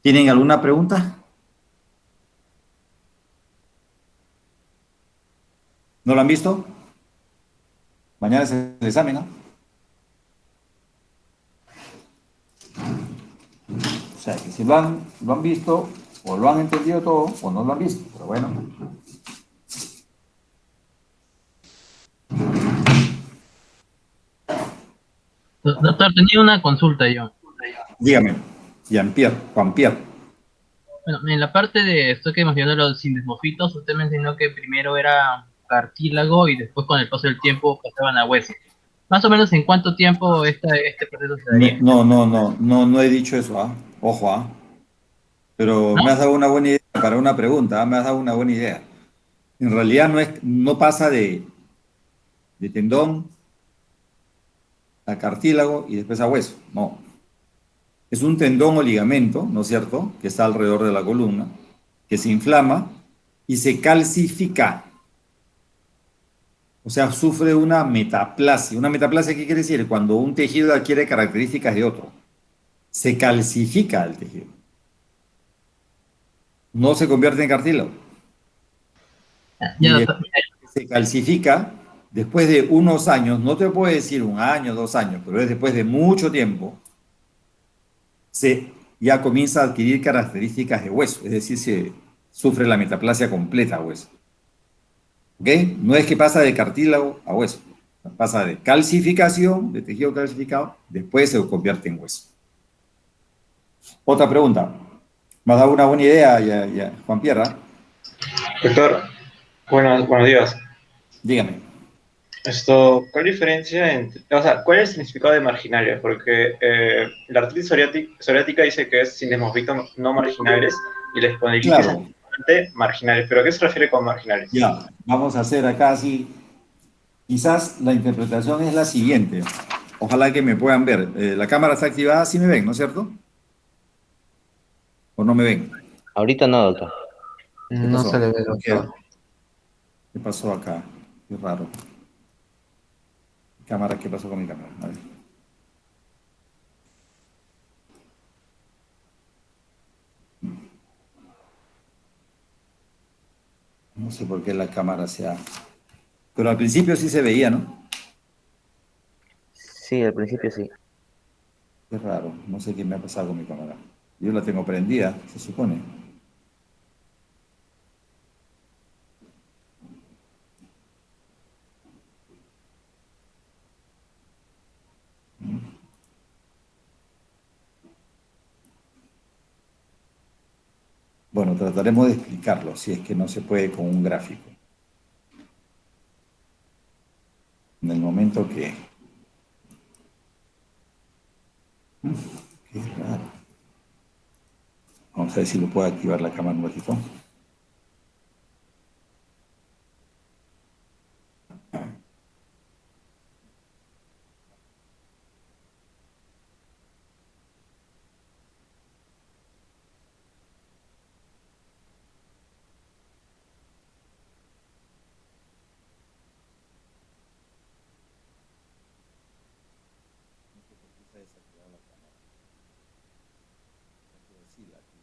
¿Tienen alguna pregunta? ¿No lo han visto? Mañana es el examen, ¿no? O sea, que si lo han visto, o lo han entendido todo, o no lo han visto. Pero bueno, Doctor, tenía una consulta yo. dígame, Jean-Pierre, Juan-Pierre. Bueno, en la parte de esto que mencionó los sindesmofitos, usted mencionó que primero era cartílago y después con el paso del tiempo pasaban a hueso. Más o menos en cuánto tiempo este proceso se daría, No, no, no, no, no he dicho eso, ¿ah? Ojo, ¿ah? Pero ¿no? me has dado una buena idea para una pregunta, ¿ah? Me has dado una buena idea. En realidad no pasa de tendón a cartílago y después a hueso. No. Es un tendón o ligamento, ¿no es cierto?, que está alrededor de la columna, que se inflama y se calcifica. O sea, sufre una metaplasia. ¿Una metaplasia qué quiere decir? Cuando un tejido adquiere características de otro. Se calcifica el tejido. No se convierte en cartílago. Ya, Y doctor. después que se calcifica, después de unos años, no te puedo decir un año, 2 años, pero es después de mucho tiempo, se ya comienza a adquirir características de hueso, es decir, se sufre la metaplasia completa a hueso. ¿Ok? No es que pasa de cartílago a hueso, pasa de calcificación, de tejido calcificado, después se convierte en hueso. Otra pregunta. Me has dado una buena idea, Juan Pierra. Doctor, buenos días. Dígame. ¿Cuál es la diferencia entre, o sea, cuál es el significado de marginales? Porque la artritis psoriática dice que es sinesmos no marginales y la espondilitis Claro, anquilosante marginales. ¿Pero a qué se refiere con marginales? ya, vamos a hacer acá así. Quizás la interpretación es la siguiente. Ojalá que me puedan ver. La cámara está activada, sí me ven, ¿no es cierto? ¿O no me ven? Ahorita no, doctor. ¿Qué No se pasó? le ve, ¿Por qué? doctor. ¿Qué pasó acá? Qué raro. Cámara, ¿qué pasó con mi cámara? A ver. No sé por qué la cámara se ha... Pero al principio sí se veía, ¿no? Sí, al principio sí. Qué raro. No sé qué me ha pasado con mi cámara. Yo la tengo prendida, se supone. Bueno, trataremos de explicarlo, si es que no se puede con un gráfico. En el momento que... Qué raro. Vamos a ver si lo puedo activar la cámara un ratito.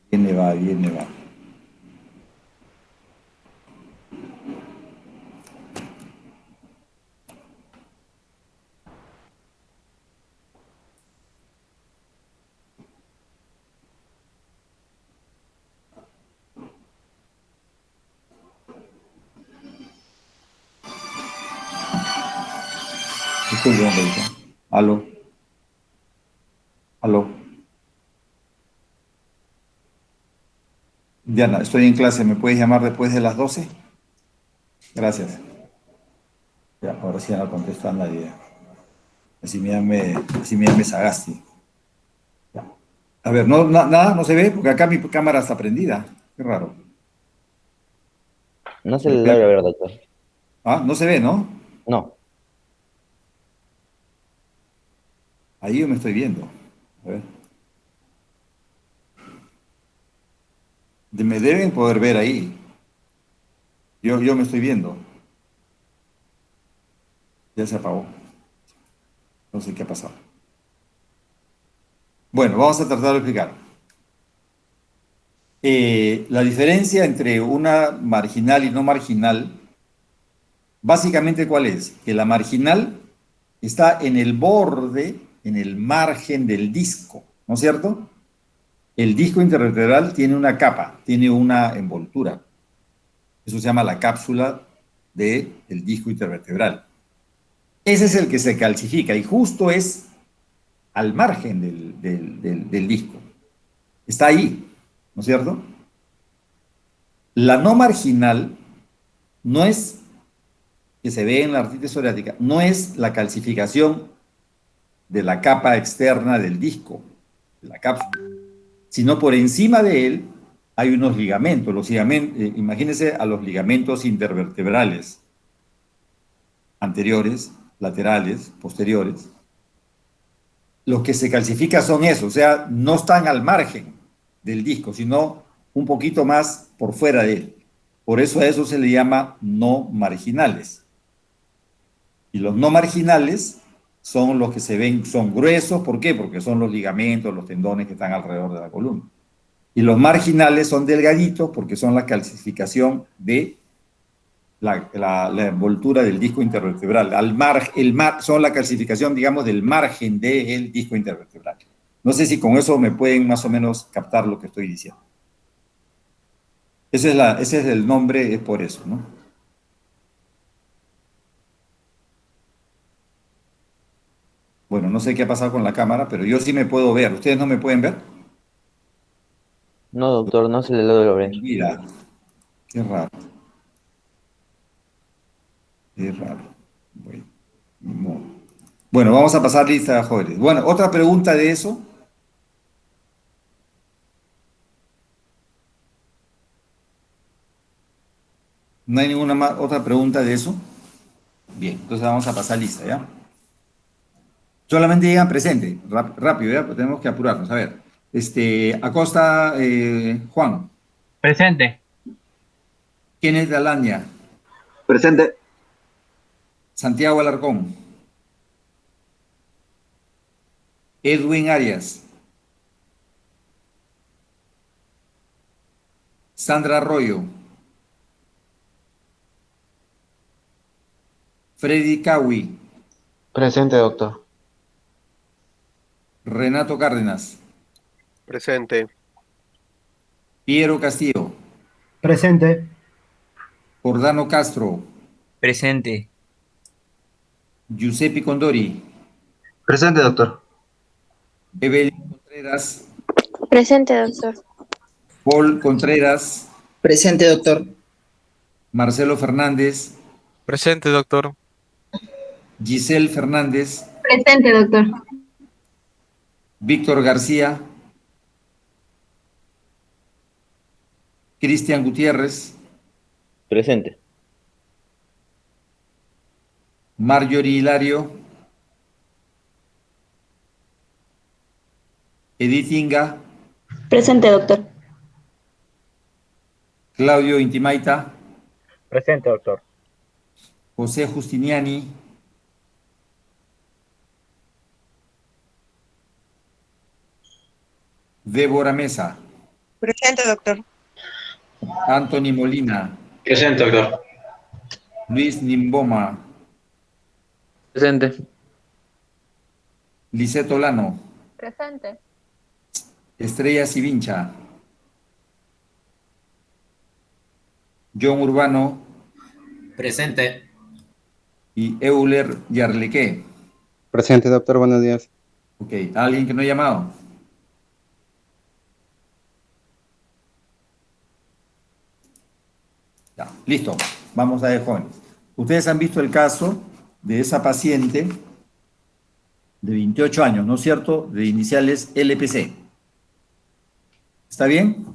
Viene, va, viene, va. Disculpe un ratito. Aló, aló. Diana, estoy en clase, ¿me puedes llamar después de las 12? Gracias. Ya, ahora sí ya no contesta a nadie. Así me llame Sagasti. Ya. A ver, no, nada, no se ve, porque acá mi cámara está prendida. Qué raro. No se A ver, le logra ver, doctor. no se ve, ¿no? No. Ahí yo me estoy viendo. A ver. Me deben poder ver ahí. Yo me estoy viendo. Ya se apagó. No sé qué ha pasado. Bueno, vamos a tratar de explicar. La diferencia entre una marginal y no marginal, básicamente, ¿cuál es? Que la marginal está en el borde, en el margen del disco, ¿no es cierto? El disco intervertebral tiene una capa, tiene una envoltura. Eso se llama la cápsula del disco intervertebral. Ese es el que se calcifica y justo es al margen del disco. Está ahí, ¿no es cierto? La no marginal no es, que se ve en la artritis psoriática, no es la calcificación de la capa externa del disco, de la cápsula, sino por encima de él hay unos ligamentos. Imagínense a los ligamentos intervertebrales anteriores, laterales, posteriores. Los que se calcifican son esos, o sea, no están al margen del disco, sino un poquito más por fuera de él. Por eso a eso se le llama no marginales. Y los no marginales son los que se ven, son gruesos, ¿por qué? Porque son los ligamentos, los tendones que están alrededor de la columna. Y los marginales son delgaditos porque son la calcificación de la envoltura del disco intervertebral. Son la calcificación, digamos, del margen del disco intervertebral. No sé si con eso me pueden más o menos captar lo que estoy diciendo. Ese es el nombre, es por eso, ¿no? Bueno, no sé qué ha pasado con la cámara, pero yo sí me puedo ver. ¿Ustedes no me pueden ver? No, doctor, no se le logra ver. Mira, qué raro. Qué raro. Bueno, no. Bueno, vamos a pasar lista, jóvenes. Bueno, otra pregunta de eso. ¿No hay ninguna otra pregunta de eso? Bien, entonces vamos a pasar lista, ¿ya? Solamente digan presente, rápido, ¿ya? Pues tenemos que apurarnos. A ver, Acosta, Juan. Presente. Kenneth Alaña. Presente. Santiago Alarcón. Edwin Arias. Sandra Arroyo. Freddy Kawi. Presente, doctor. Renato Cárdenas. Presente. Piero Castillo. Presente. Jordano Castro. Presente. Giuseppe Condori. Presente, doctor. Evelyn Contreras. Presente, doctor. Paul Contreras. Presente, doctor. Marcelo Fernández. Presente, doctor. Giselle Fernández. Presente, doctor. Víctor García. Cristian Gutiérrez. Presente. Marjorie Hilario. Edith Inga. Presente, doctor. Claudio Intimaita. Presente, doctor. José Justiniani. Débora Mesa. Presente, doctor. Anthony Molina. Presente, doctor. Luis Nimboma. Presente. Lisette Olano. Presente. Estrella Civincha. John Urbano. Presente. Y Euler Yarlequé. Presente, doctor. Buenos días. Ok, ¿alguien que no ha llamado? Ya, listo. Vamos a ver, jóvenes. Ustedes han visto el caso de esa paciente de 28 años, ¿no es cierto? De iniciales LPC. ¿Está bien?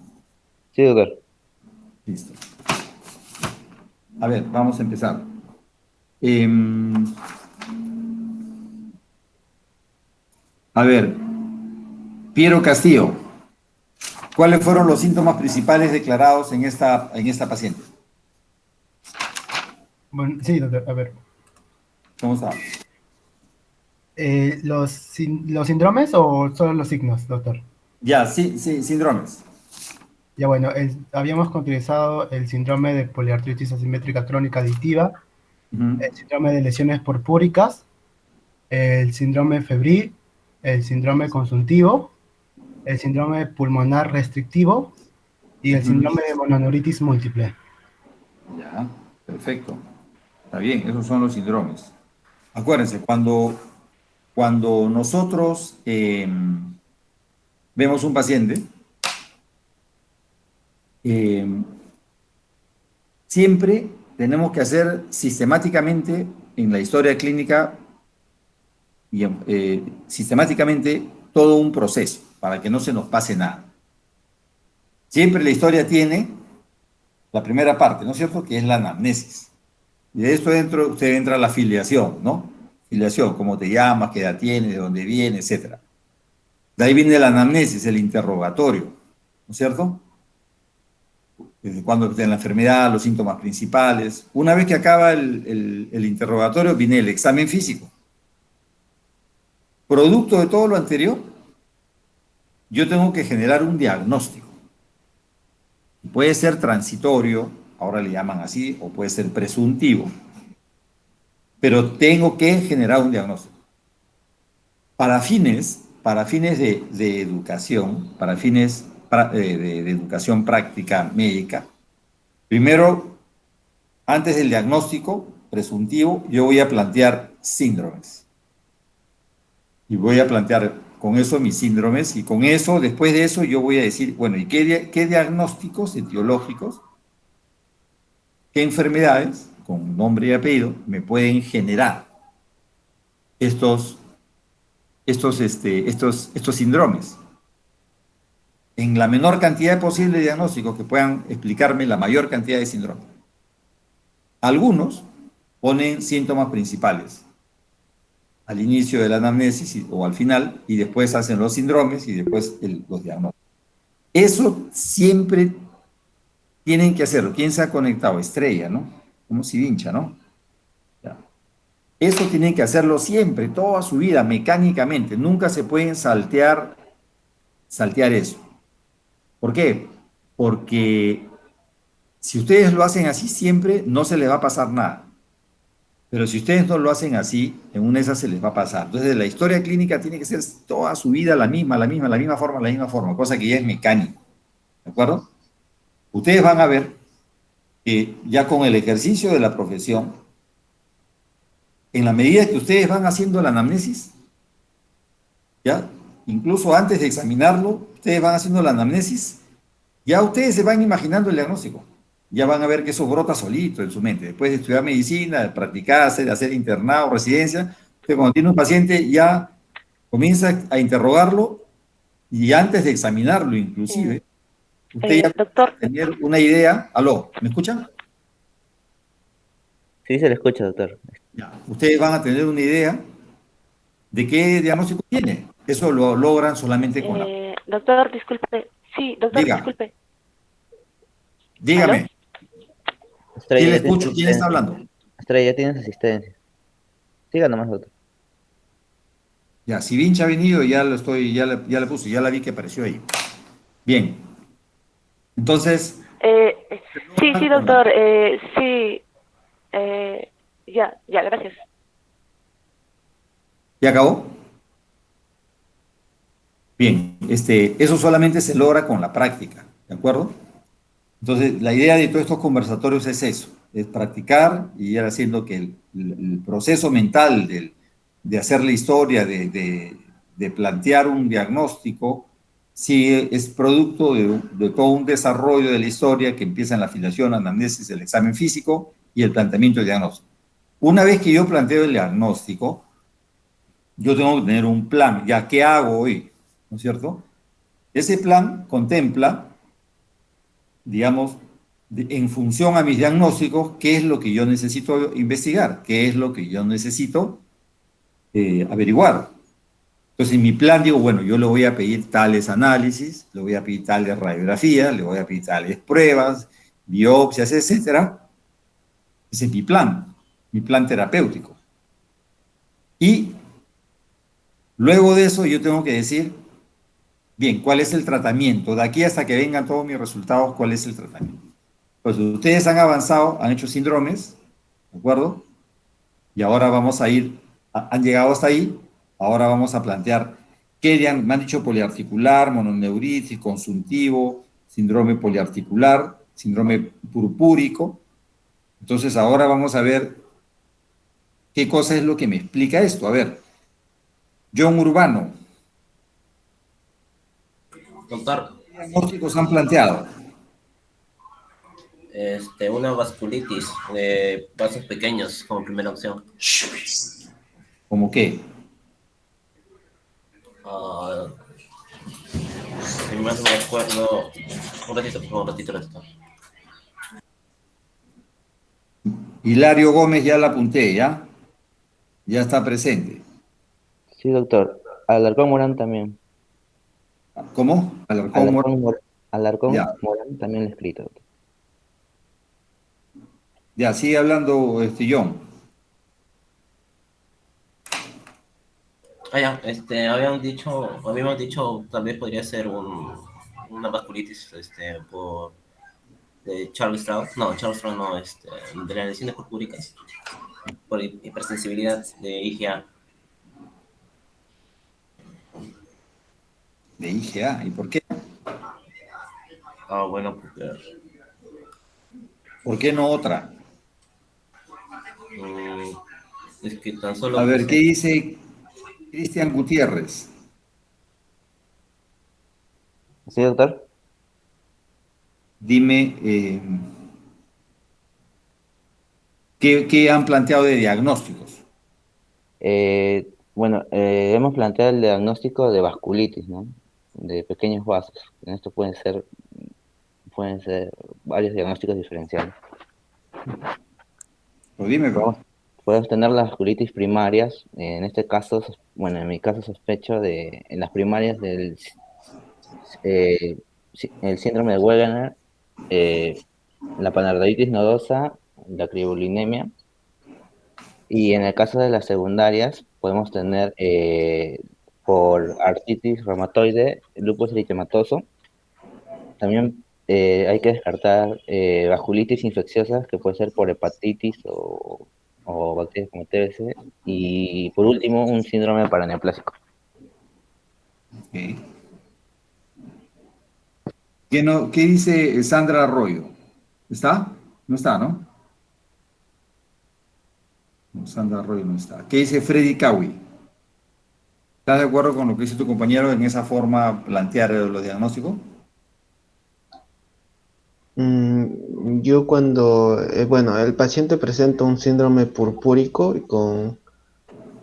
Sí, doctor. Listo. A ver, vamos a empezar. A ver, Piero Castillo, ¿cuáles fueron los síntomas principales declarados en esta paciente? Bueno, sí, doctor, a ver. ¿Cómo está? ¿Los síndromes o solo los signos, doctor? Ya, sí, síndromes. Ya bueno, habíamos utilizado el síndrome de poliartritis asimétrica crónica aditiva, el síndrome de lesiones purpúricas, el síndrome febril, el síndrome consuntivo, el síndrome pulmonar restrictivo y el síndrome de mononeuritis múltiple. Ya, perfecto. Está bien, esos son los síndromes. Acuérdense, cuando nosotros vemos un paciente, siempre tenemos que hacer sistemáticamente en la historia clínica y sistemáticamente todo un proceso para que no se nos pase nada. Siempre la historia tiene la primera parte, ¿no es cierto? Que es la anamnesis. Y de esto dentro usted entra la filiación, ¿no? Filiación, cómo te llamas, qué edad tienes, de dónde vienes, etc. De ahí viene la anamnesis, el interrogatorio, ¿no es cierto? Desde cuándo tiene la enfermedad, los síntomas principales. Una vez que acaba el interrogatorio, viene el examen físico. Producto de todo lo anterior, yo tengo que generar un diagnóstico. Puede ser transitorio, ahora le llaman así, o puede ser presuntivo. Pero tengo que generar un diagnóstico. Para fines de educación, para fines de educación práctica médica, primero, antes del diagnóstico presuntivo, yo voy a plantear síndromes. Y voy a plantear con eso mis síndromes, y con eso, después de eso, yo voy a decir, bueno, ¿y qué diagnósticos etiológicos, qué enfermedades, con nombre y apellido, me pueden generar estos síndromes? En la menor cantidad posible de diagnósticos que puedan explicarme la mayor cantidad de síndromes. Algunos ponen síntomas principales al inicio de la anamnesis o al final, y después hacen los síndromes y después los diagnósticos. Eso siempre tienen que hacerlo. ¿Quién se ha conectado? Estrella, ¿no? Como si vincha, ¿no? Ya. Eso tienen que hacerlo siempre, toda su vida, mecánicamente. Nunca se pueden saltear eso. ¿Por qué? Porque si ustedes lo hacen así siempre, no se les va a pasar nada. Pero si ustedes no lo hacen así, en una de esas se les va a pasar. Entonces, la historia clínica tiene que ser toda su vida la misma forma, cosa que ya es mecánica. ¿De acuerdo? Ustedes van a ver que ya con el ejercicio de la profesión, en la medida que ustedes van haciendo la anamnesis, ya, incluso antes de examinarlo, ustedes van haciendo la anamnesis, ya ustedes se van imaginando el diagnóstico. Ya van a ver que eso brota solito en su mente. Después de estudiar medicina, de practicarse, de hacer internado, residencia, usted cuando tiene un paciente ya comienza a interrogarlo, y antes de examinarlo inclusive, usted ya Doctor. tener una idea. ¿Aló? ¿Me escuchan? Sí, se le escucha, doctor. Ya. Ustedes van a tener una idea de qué diagnóstico tiene. Eso lo logran solamente con la... Doctor, disculpe. Sí, doctor, Diga. disculpe. Dígame. ¿Aló? ¿Quién le Estrella, ya tienes escucho? ¿Quién está asistencia. hablando? Estrella, ya tienes asistencia. Siga nomás, doctor. Ya, si Vincha ha venido, ya le puse, ya la vi que apareció ahí. Bien. Entonces... Sí, doctor. Sí. Ya, gracias. ¿Ya acabó? Bien, eso solamente se logra con la práctica, ¿de acuerdo? Entonces, la idea de todos estos conversatorios es eso, es practicar y ir haciendo que el proceso mental de hacer la historia, de plantear un diagnóstico, sí es producto de todo un desarrollo de la historia que empieza en la afiliación, anamnesis, el examen físico y el planteamiento de diagnóstico. Una vez que yo planteo el diagnóstico, yo tengo que tener un plan. Ya, ¿qué hago hoy? ¿No es cierto? Ese plan contempla, digamos, en función a mis diagnósticos, qué es lo que yo necesito investigar, qué es lo que yo necesito averiguar. Entonces, en mi plan digo, bueno, yo le voy a pedir tales análisis, le voy a pedir tales radiografías, le voy a pedir tales pruebas, biopsias, etcétera. Ese es mi plan terapéutico. Y luego de eso yo tengo que decir Bien, ¿cuál es el tratamiento? De aquí hasta que vengan todos mis resultados, ¿cuál es el tratamiento? Pues ustedes han avanzado, han hecho síndromes, ¿de acuerdo? Y ahora vamos a ir, han llegado hasta ahí, ahora vamos a plantear me han dicho poliarticular, mononeuritis, consuntivo, síndrome poliarticular, síndrome purpúrico. Entonces ahora vamos a ver qué cosa es lo que me explica esto. A ver, John Urbano, Doctor, ¿qué diagnósticos han planteado? una vasculitis de vasos pequeños como primera opción. ¿Cómo qué? Si más no me acuerdo. Un ratito, por favor, un ratito. Hilario Gómez ya la apunté, ¿ya? Ya está presente. Sí, doctor. Alarcón Morán también. ¿Cómo? Alarcón Ya. Morán también lo he escrito, doctor. Ya, sigue hablando John. Ya, habíamos dicho, tal vez podría ser una vasculitis, por de Charles Strauss, de las lesiones purpúricas, por hipersensibilidad de IgA. De IgA, ¿y por qué? Bueno, porque ¿Por qué no otra? es que tan solo... A ver, ¿qué dice Cristian Gutiérrez? ¿Sí, doctor? Dime, ¿qué han planteado de diagnósticos? Bueno, hemos planteado el diagnóstico de vasculitis, ¿no? De pequeños vasos. En esto pueden ser varios diagnósticos diferenciales. Pues dime, Podemos tener las vasculitis primarias. En este caso, bueno, en mi caso sospecho en las primarias el síndrome de Wegener, la panarteritis nodosa, la crioglulinemia. Y en el caso de las secundarias, podemos tener por artritis reumatoide, lupus eritematoso. También hay que descartar vasculitis infecciosas, que puede ser por hepatitis o bacterias como TBC. Y por último, un síndrome paraneoplásico. Okay. ¿Qué dice Sandra Arroyo? ¿Está? No está, ¿no? No, Sandra Arroyo no está. ¿Qué dice Freddy Kawi? ¿Estás de acuerdo con lo que dice tu compañero en esa forma plantear los diagnósticos? Yo cuando, bueno, el paciente presenta un síndrome purpúrico y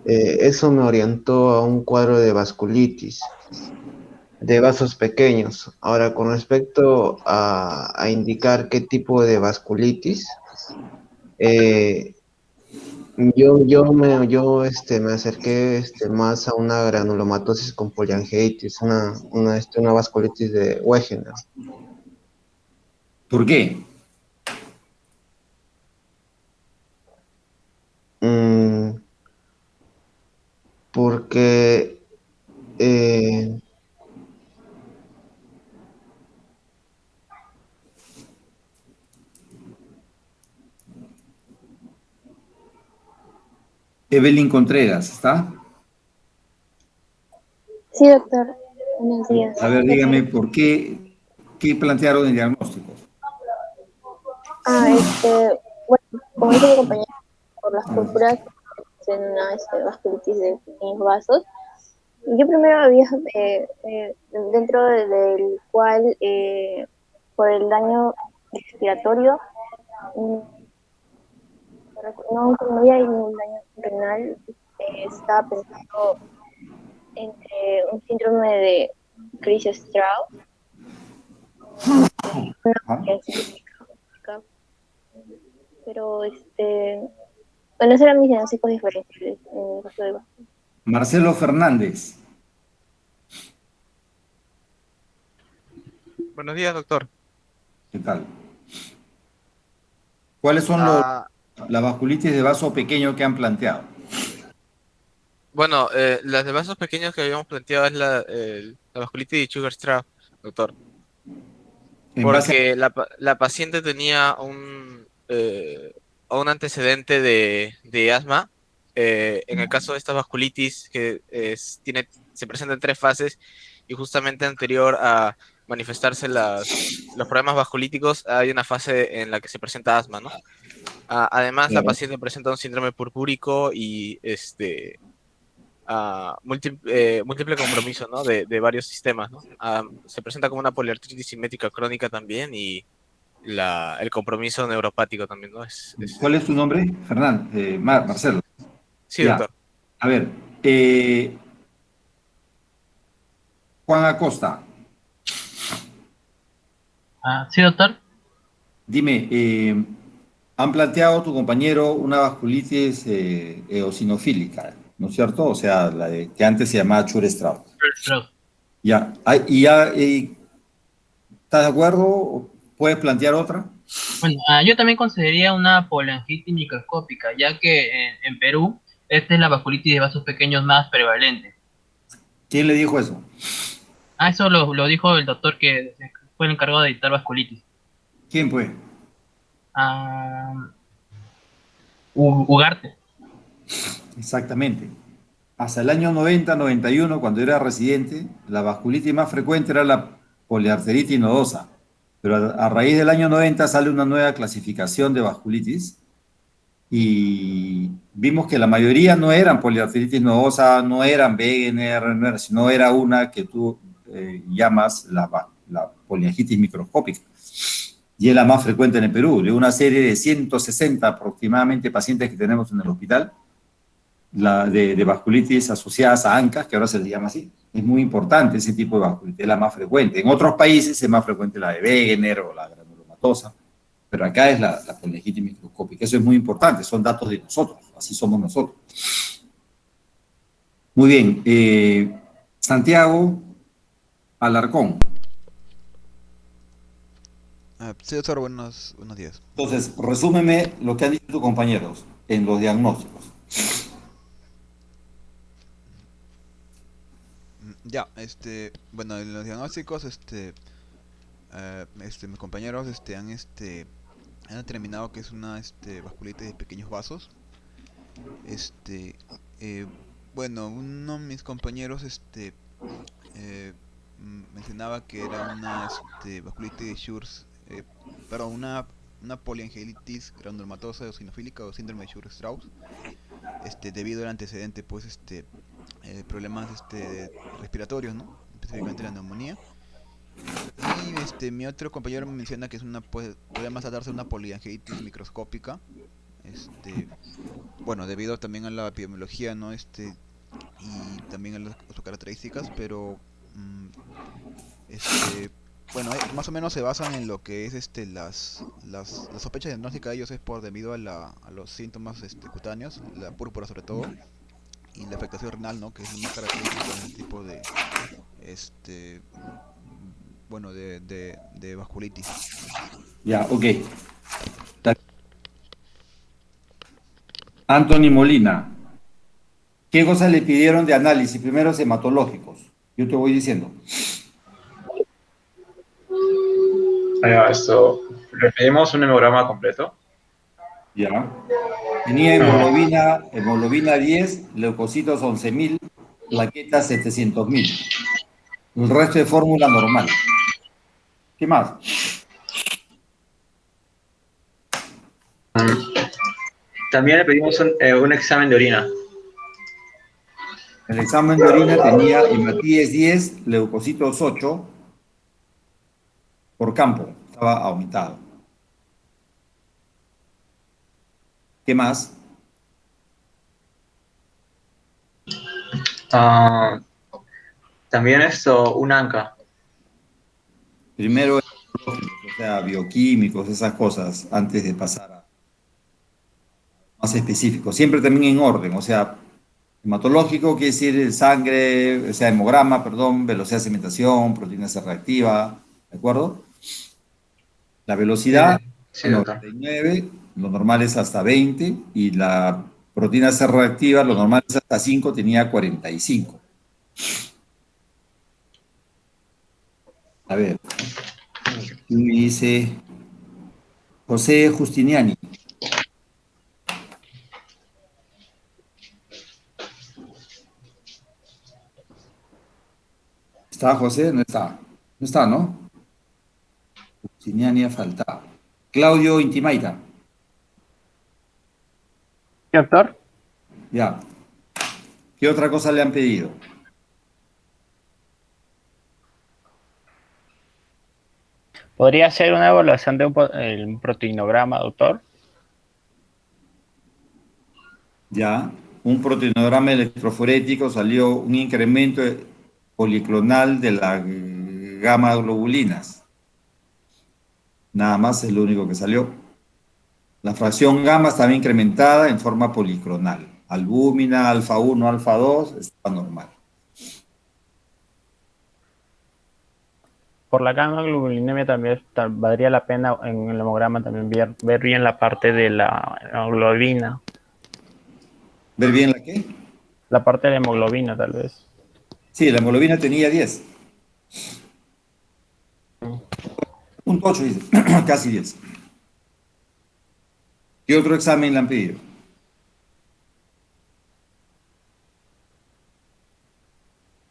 eso me orientó a un cuadro de vasculitis de vasos pequeños. Ahora, con respecto a indicar qué tipo de vasculitis, me acerqué más a una granulomatosis con poliangiitis, una vasculitis de Wegener. ¿Por qué? Porque Evelyn Contreras, ¿está? Sí, doctor. Buenos días. A ver, dígame, ¿por qué plantearon el diagnóstico? Bueno, como dice mi compañero, por las púrpuras en una vasculitis de pequeños vasos. Yo primero había, dentro del cual, por el daño respiratorio, no había ningún daño renal, estaba pensando entre un síndrome de Crisch-Strauss, pero bueno, esos eran mis diagnósticos diferenciales en el caso de vasculitis. Marcelo Fernández. Buenos días, doctor. ¿Qué tal? ¿Cuáles son las vasculitis de vaso pequeño que han planteado? Bueno, las de vasos pequeños que habíamos planteado es la vasculitis de Sugar-Straub, doctor. En base Porque la paciente tenía un antecedente de asma. En el caso de esta vasculitis, que se presenta en 3 fases, y justamente anterior a manifestarse los problemas vasculíticos, hay una fase en la que se presenta asma, ¿no? Además, la paciente presenta un síndrome purpúrico y múltiple compromiso, ¿no? De varios sistemas, ¿no? Se presenta como una poliartritis simétrica crónica también, y el compromiso neuropático también, ¿no? ¿Cuál es tu nombre? Fernán, Marcelo. Sí, Ya, doctor. a ver, Juan Acosta, Sí, doctor. dime, han planteado tu compañero una vasculitis eosinofílica, ¿no es cierto? O sea, que antes se llamaba Chur-Straub. Ya, ¿estás de acuerdo? ¿Puedes plantear otra? Bueno, yo también consideraría una poliangitis microscópica, ya que en Perú esta es la vasculitis de vasos pequeños más prevalente. ¿Quién le dijo eso? Eso lo dijo el doctor que fue el encargado de dictar vasculitis. ¿Quién fue? Ugarte. Exactamente. Hasta el año 90, 91, cuando era residente, la vasculitis más frecuente era la poliarteritis nodosa. Pero a raíz del año 90 sale una nueva clasificación de vasculitis y vimos que la mayoría no eran poliarteritis nodosa, no eran Wegener, sino era una que tú llamas la poliangitis microscópica. Y es la más frecuente en el Perú. De una serie de 160 aproximadamente pacientes que tenemos en el hospital, de vasculitis asociadas a ANCAS, que ahora se le llama así. Es muy importante ese tipo de vasculitis, es la más frecuente. En otros países es más frecuente la de Wegener o la granulomatosa, pero acá es la poliangitis microscópica. Eso es muy importante, son datos de nosotros, así somos nosotros. Muy bien, Santiago Alarcón. Sí, doctor, buenos días. Entonces, resúmeme lo que han dicho tus compañeros en los diagnósticos. Ya, bueno, en los diagnósticos, mis compañeros, han determinado que es una, vasculitis de pequeños vasos. Bueno, uno de mis compañeros, mencionaba que era una, vasculitis de Schurz, perdón, una poliangitis granulomatosa eosinofílica o síndrome de Schurz-Strauss, debido al antecedente, pues, problemas respiratorios, ¿no? Específicamente la neumonía. Y mi otro compañero me menciona que es puede más tratarse de una poliangitis microscópica, bueno, debido también a la epidemiología, ¿no? Y también a sus características, pero bueno, más o menos se basan en lo que es las sospechas diagnósticas de ellos es debido a los síntomas cutáneos, la púrpura sobre todo, y la afectación renal, ¿no? Que es más característica de este tipo de bueno, de vasculitis. Ya, ok. Anthony Molina, ¿qué cosas le pidieron de análisis? Primero, hematológicos. Yo te voy diciendo. Le pedimos un hemograma completo. Ya. Tenía hemoglobina 10, leucocitos 11.000, plaquetas 700.000. El resto de fórmula normal. ¿Qué más? También le pedimos un examen de orina. El examen de orina tenía hematíes 10, leucocitos 8 por campo. Estaba aumentado. ¿Qué más? También un ANCA. Primero, o sea, bioquímicos, esas cosas, antes de pasar a más específico. Siempre también en orden, o sea, hematológico quiere decir sangre, o sea, hemograma, perdón, velocidad de sedimentación, proteína C reactiva, ¿de acuerdo? La velocidad, Sí, 99, lo normal es hasta 20, y la Proteína C reactiva, lo normal es hasta 5, tenía 45. A ver, aquí me dice José Justiniani. ¿Está José? No está. No está, ¿no? Justiniani ha faltado. Claudio Intimaita. ¿Sí, doctor? Ya. ¿Qué otra cosa le han pedido? ¿Podría hacer una evaluación de un proteinograma, doctor? Ya. Un proteinograma electroforético salió un incremento policlonal de las gamma globulinas. Nada más es lo único que salió. La fracción gamma estaba incrementada en forma policlonal. Albúmina, alfa 1, alfa 2, está normal. Por la gamma globulinemia también valdría la pena en el hemograma también ver bien la parte de la hemoglobina. ¿Ver bien la qué? La parte de la hemoglobina, tal vez. Sí, la hemoglobina tenía 10. Un 8, dice. Casi 10. ¿Qué otro examen le han pedido?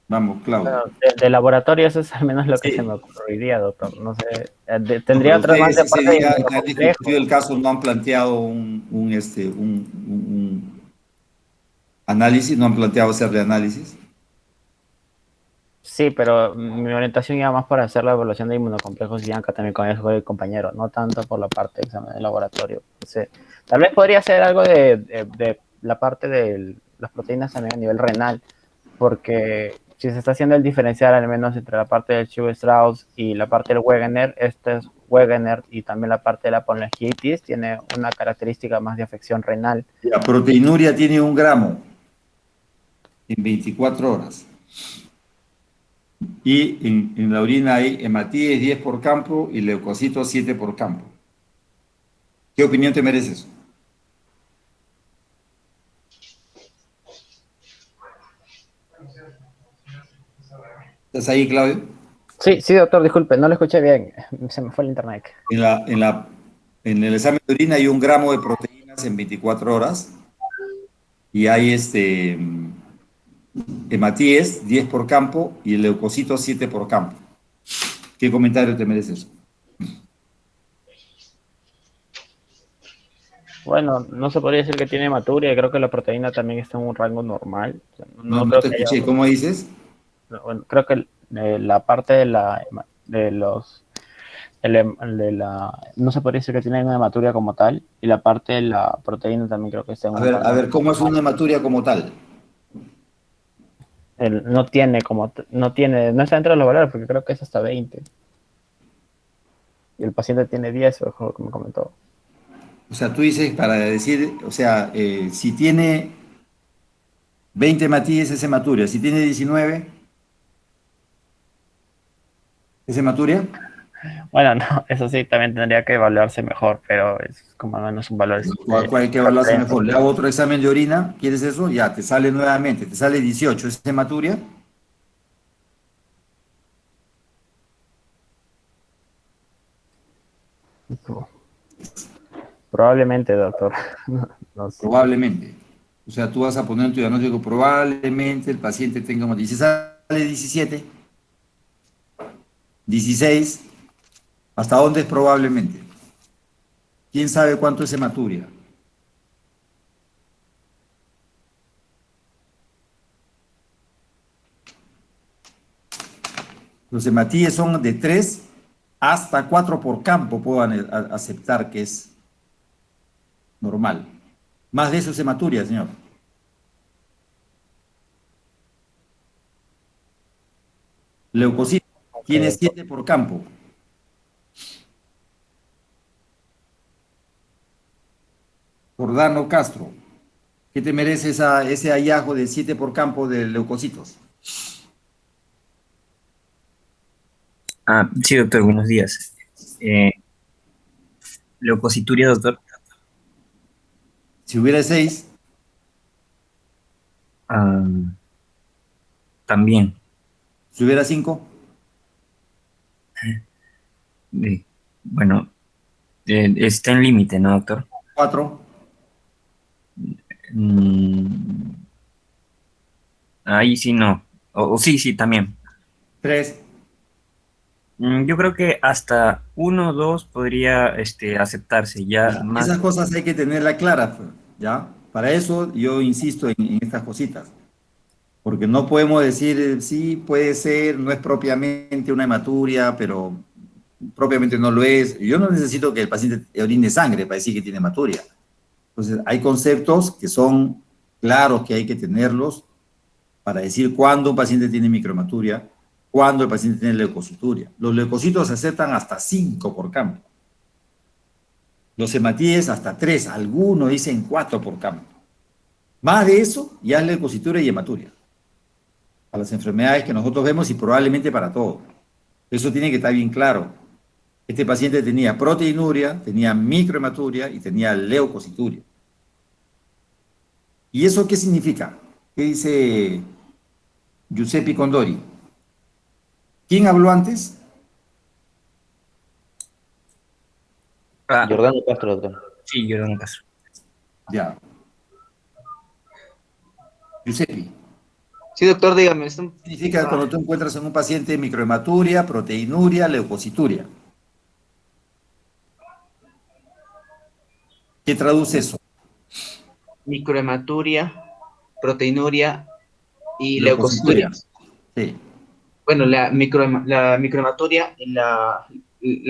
Vamos, Claudio. Bueno, de laboratorio eso es al menos lo que se me ocurriría, doctor. No sé, tendría No, otra más de ustedes ese parte de día que han complejo. discutido el caso no han planteado un análisis, no han planteado hacerle análisis. Sí, pero mi orientación iba más para hacer la evaluación de inmunocomplejos y ANCA también con el compañero, no tanto por la parte de examen de laboratorio. Entonces, tal vez podría ser algo de la parte de las proteínas también a nivel renal, porque si se está haciendo el diferencial al menos entre la parte del Chibus-Strauss y la parte del Wegener, este es Wegener y también la parte de la polyangiitis tiene una característica más de afección renal. La proteinuria tiene 1 gramo en 24 horas. Y en la orina hay hematíes 10 por campo y leucocitos 7 por campo. ¿Qué opinión te merece eso? ¿Estás ahí, Claudio? Sí, sí, doctor, disculpe, no lo escuché bien, se me fue el internet. En el examen de orina hay 1 gramo de proteínas en 24 horas y hay hematíes 10 por campo y el leucocito 7 por campo. ¿Qué comentario te merece eso? Bueno, no se podría decir que tiene hematuria, creo que la proteína también está en un rango normal. O sea, No creo te que escuché, ¿cómo dices? Bueno, creo que la parte no se podría decir que tiene una hematuria como tal, y la parte de la proteína también creo que está en un rango A ver, ¿cómo es una hematuria como tal? no está dentro de los valores porque creo que es hasta 20. Y el paciente tiene 10, como me comentó. O sea, tú dices para decir, o sea, si tiene 20 hematíes es hematuria, si tiene 19, ¿es hematuria? Bueno, no, eso sí también tendría que evaluarse mejor, pero es como al menos un valor. ¿Cuál hay que evaluarse mejor? Le hago otro examen de orina, ¿quieres eso? Ya, te sale nuevamente, te sale 18, ¿es hematuria? Probablemente, doctor. No sé. Probablemente. O sea, tú vas a poner en tu diagnóstico, probablemente el paciente tenga hematitis. Si sale 17, 16, ¿hasta dónde es probablemente? ¿Quién sabe cuánto es hematuria? Los hematíes son de 3 hasta 4 por campo, puedan aceptar que es normal. Más de eso es hematuria, señor. Leucocito tiene 7 por campo. Jordano Castro, ¿qué te merece ese hallazgo de 7 por campo de leucocitos? Sí, doctor, buenos días. Leucocituria, doctor. Si hubiera 6, Ah, también. Si hubiera 5, Bueno, está en límite, ¿no, doctor? 4, Mm, ahí sí no. O sí, sí, también. 3. Yo creo que hasta uno o dos podría aceptarse, ya Ya, más. esas cosas hay que tenerlas claras, pues, ¿ya? Para eso yo insisto en estas cositas, porque no podemos decir, sí, puede ser, no es propiamente una hematuria, pero propiamente no lo es. Yo no necesito que el paciente orine sangre para decir que tiene hematuria. Entonces, hay conceptos que son claros que hay que tenerlos para decir cuándo un paciente tiene microhematuria, cuándo el paciente tiene leucocituria. Los leucocitos se aceptan hasta 5 por campo. Los hematíes hasta 3, algunos dicen 4 por campo. Más de eso, ya es leucocituria y hematuria. Para las enfermedades que nosotros vemos y probablemente para todos. Eso tiene que estar bien claro. Este paciente tenía proteinuria, tenía microhematuria y tenía leucocituria. ¿Y eso qué significa? ¿Qué dice Giuseppe Condori? ¿Quién habló antes? Jordano Castro, doctor. Sí, Jordano Castro. Ya. Giuseppe. Sí, doctor, dígame. Significa cuando tú encuentras en un paciente microhematuria, proteinuria, leucocituria. ¿Qué traduce eso? Microhematuria, proteinuria y Leucocituria. leucocituria. Sí. Bueno, la microhematuria y la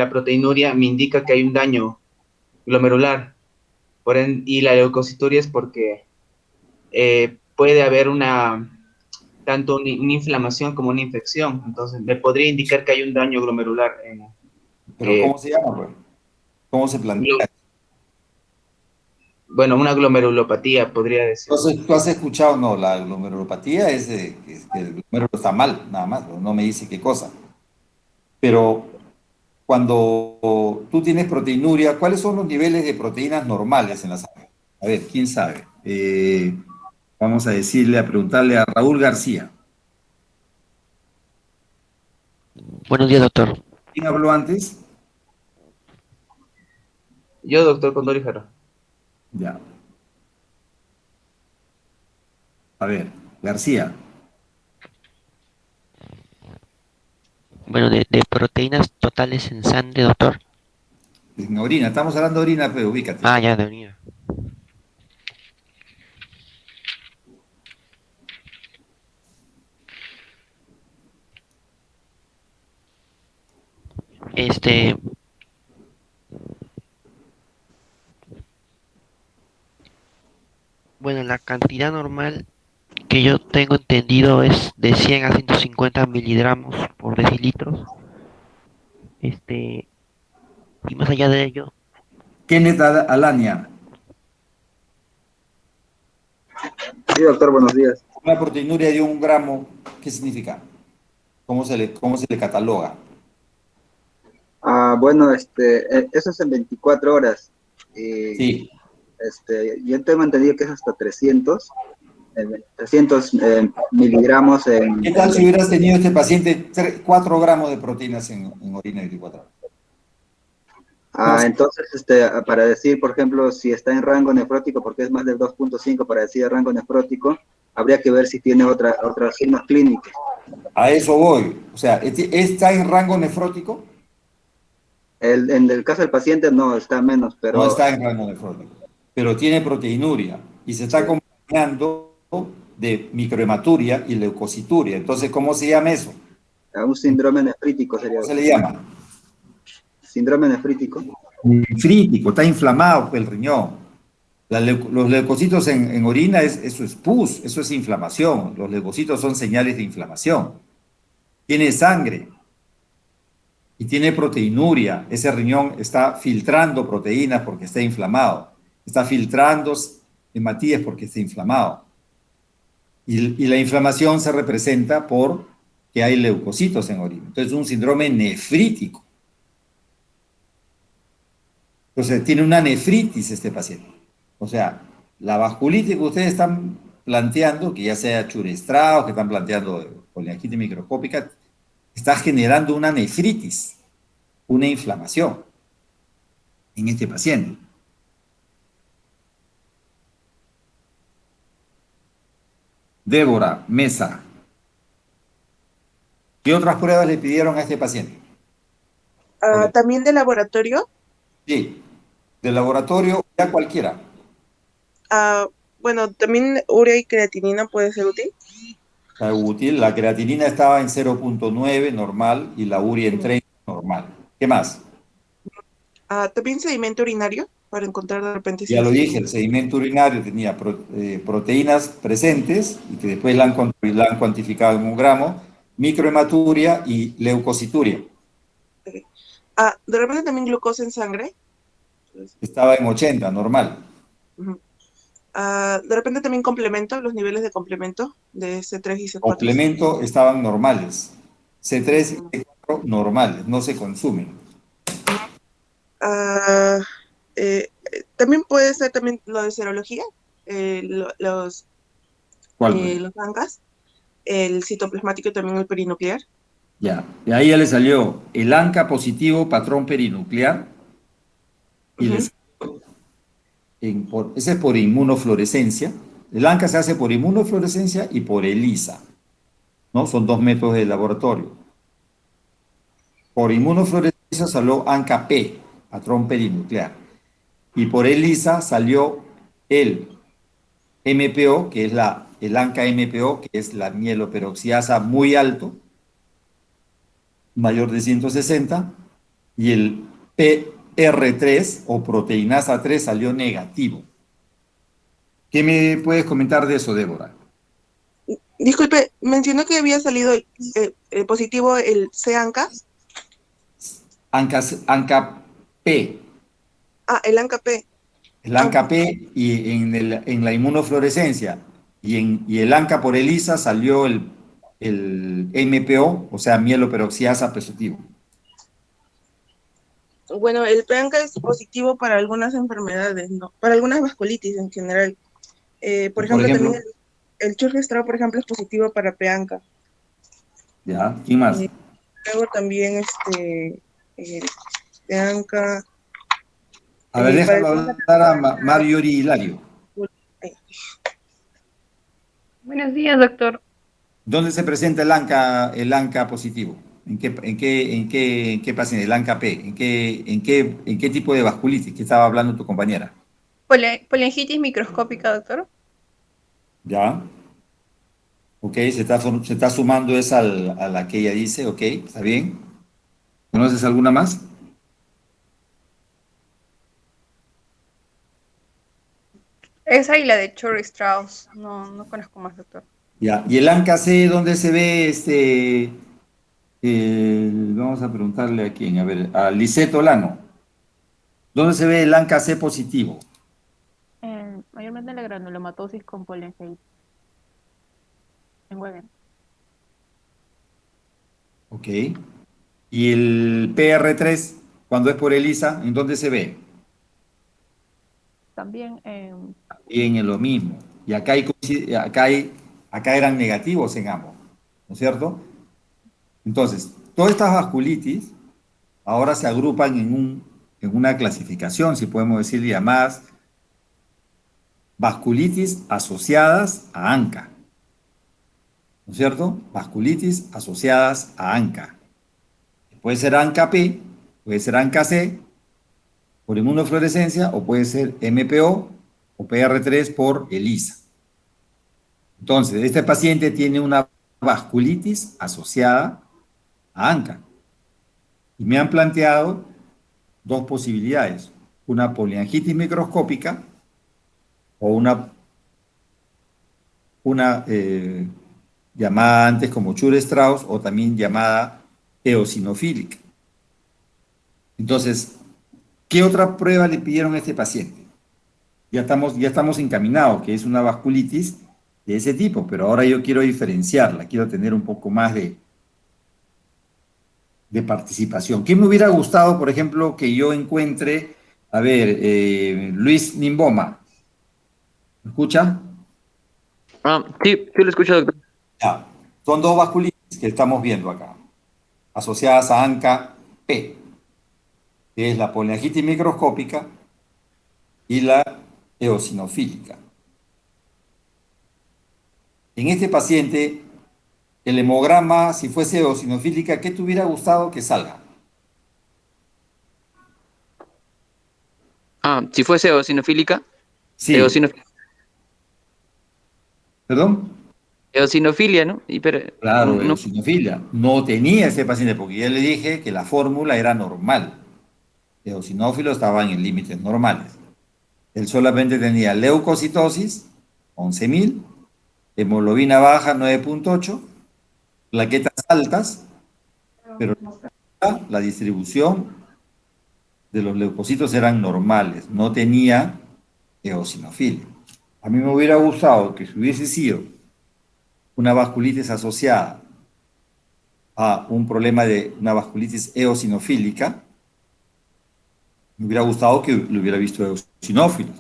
proteinuria me indica que hay un daño glomerular. Y la leucocituria es porque puede haber tanto una inflamación como una infección. Entonces, me podría indicar que hay un daño glomerular. ¿Pero cómo se llama, pues? ¿Cómo se plantea? Bueno, una glomerulopatía, podría decir. Entonces, tú has escuchado, no, la glomerulopatía es que el glomérulo está mal, nada más, no me dice qué cosa. Pero cuando tú tienes proteinuria, ¿cuáles son los niveles de proteínas normales en la sangre? A ver, ¿quién sabe? Vamos a preguntarle a Raúl García. Buenos días, doctor. ¿Quién habló antes? Yo, doctor Condori Jara. Ya. A ver, García. Bueno, de proteínas totales en sangre, doctor. En orina, estamos hablando de orina, pero ubícate. Ah, ya, de orina. Bueno, la cantidad normal que yo tengo entendido es de 100 a 150 miligramos por decilitros. Y más allá de ello. Kenneth Alania. Sí, doctor, buenos días. Una proteinuria de 1 gramo, ¿qué significa? ¿Cómo se le cataloga? Bueno, eso es en 24 horas. Sí. Yo tengo entendido que es hasta 300 miligramos en... ¿Qué tal si hubieras tenido este paciente 4 gramos de proteínas en orina 24 horas? Entonces, para decir, por ejemplo, si está en rango nefrótico, porque es más del 2.5 para decir el rango nefrótico, habría que ver si tiene otras signos clínicos. A eso voy. O sea, ¿está en rango nefrótico? En el caso del paciente no, está menos, pero... No está en rango nefrótico, pero tiene proteinuria y se está acompañando de microhematuria y leucocituria. Entonces, ¿cómo se llama eso? Un síndrome nefrítico sería. ¿Cómo se le llama? Síndrome nefrítico. Nefrítico, está inflamado el riñón. Los leucocitos en orina, eso es pus, eso es inflamación. Los leucocitos son señales de inflamación. Tiene sangre y tiene proteinuria. Ese riñón está filtrando proteínas porque está inflamado. Está filtrando hematíes porque está inflamado. Y la inflamación se representa por que hay leucocitos en orina. Entonces es un síndrome nefrítico. Entonces tiene una nefritis este paciente. O sea, la vasculitis que ustedes están planteando, que ya sea Chur-Strauss, que están planteando poliangitis microscópica, está generando una nefritis, una inflamación en este paciente. Débora Mesa, ¿qué otras pruebas le pidieron a este paciente? ¿También de laboratorio? Sí, de laboratorio, ya cualquiera. Bueno, también urea y creatinina puede ser útil. Está útil, la creatinina estaba en 0.9 normal y la urea en 30 normal. ¿Qué más? También sedimento urinario, para encontrar de repente si Ya lo es dije, el sedimento urinario tenía proteínas presentes y que después la han cuantificado en 1 gramo, microhematuria y leucocituria. de repente también glucosa en sangre. Estaba en 80, normal. De repente también complemento, los niveles de complemento de C3 y C4. Complemento estaban normales. C3 y C4 normales, no se consumen. También puede ser también lo de serología, los ANCAs, el citoplasmático y también el perinuclear. Ya, de ahí ya le salió el ANCA positivo, patrón perinuclear, y le salió ese es por inmunofluorescencia. El ANCA se hace por inmunofluorescencia y por ELISA, ¿no? Son 2 métodos de laboratorio. Por inmunofluorescencia salió ANCA-P, patrón perinuclear, y por ELISA salió el MPO, que es el ANCA-MPO, que es la mieloperoxidasa muy alto, mayor de 160, y el PR3 o proteinasa 3 salió negativo. ¿Qué me puedes comentar de eso, Débora? Disculpe, mencionó que había salido positivo el C-ANCA. ANCA-P. El ANCA-P. El ANCA-P y en la inmunofluorescencia y el ANCA por ELISA salió el MPO, o sea, mieloperoxidasa positivo. Bueno, el PANCA es positivo para algunas enfermedades, ¿no? Para algunas vasculitis en general. Por ejemplo, también el Churg-Strauss, por ejemplo, es positivo para PANCA. ¿Ya? ¿Quién más? Luego también PANCA. A ver, déjalo hablar a Marjorie Hilario. Buenos días, doctor. ¿Dónde se presenta el ANCA positivo? ¿En qué paciente? El ANCA-P. ¿En qué tipo de vasculitis que estaba hablando tu compañera? Poliangitis microscópica, doctor. ¿Ya? Ok, se está sumando esa a la que ella dice, ok, está bien. ¿Conoces alguna más? Esa y la de Churg-Strauss. No conozco más, doctor. Ya, ¿y el ANCA-C dónde se ve vamos a preguntarle a quién, a ver, a Lisette Olano. ¿Dónde se ve el ANCA-C positivo? Mayormente en la granulomatosis con poliangitis. En Wegener. Ok. ¿Y el PR3, cuando es por ELISA, en dónde se ve? También En lo mismo. Y acá eran negativos en ambos, ¿no es cierto? Entonces, todas estas vasculitis ahora se agrupan en una clasificación, si podemos decir, llamadas vasculitis asociadas a ANCA, ¿no es cierto? Vasculitis asociadas a ANCA. Puede ser ANCA-P, puede ser ANCA-C por inmunofluorescencia o puede ser MPO o PR3 por ELISA. Entonces, este paciente tiene una vasculitis asociada a ANCA. Y me han planteado 2 posibilidades, una poliangitis microscópica o una llamada antes como Chur-Strauss o también llamada eosinofílica. Entonces, ¿qué otra prueba le pidieron a este paciente? Ya estamos encaminados, que es una vasculitis de ese tipo, pero ahora yo quiero diferenciarla, quiero tener un poco más de participación. ¿Qué me hubiera gustado, por ejemplo, que yo encuentre, a ver, Luis Nimboma? ¿Me escucha? Sí, sí lo escucho, doctor. Ya. Son dos vasculitis que estamos viendo acá, asociadas a ANCA P, que es la poliangitis microscópica y la eosinofílica. En este paciente, el hemograma, si fuese eosinofílica, ¿qué te hubiera gustado que salga? Si fuese eosinofílica, Sí. ¿Perdón? eosinofilia, ¿no? Claro, No. eosinofilia. No tenía ese paciente porque ya le dije que la fórmula era normal. Eosinófilo estaba en límites normales. Él solamente tenía leucocitosis, 11.000, hemoglobina baja, 9.8, plaquetas altas, pero la distribución de los leucocitos eran normales, no tenía eosinofilia. A mí me hubiera gustado que si hubiese sido una vasculitis asociada a un problema de una vasculitis eosinofílica, me hubiera gustado que lo hubiera visto eosinófilos.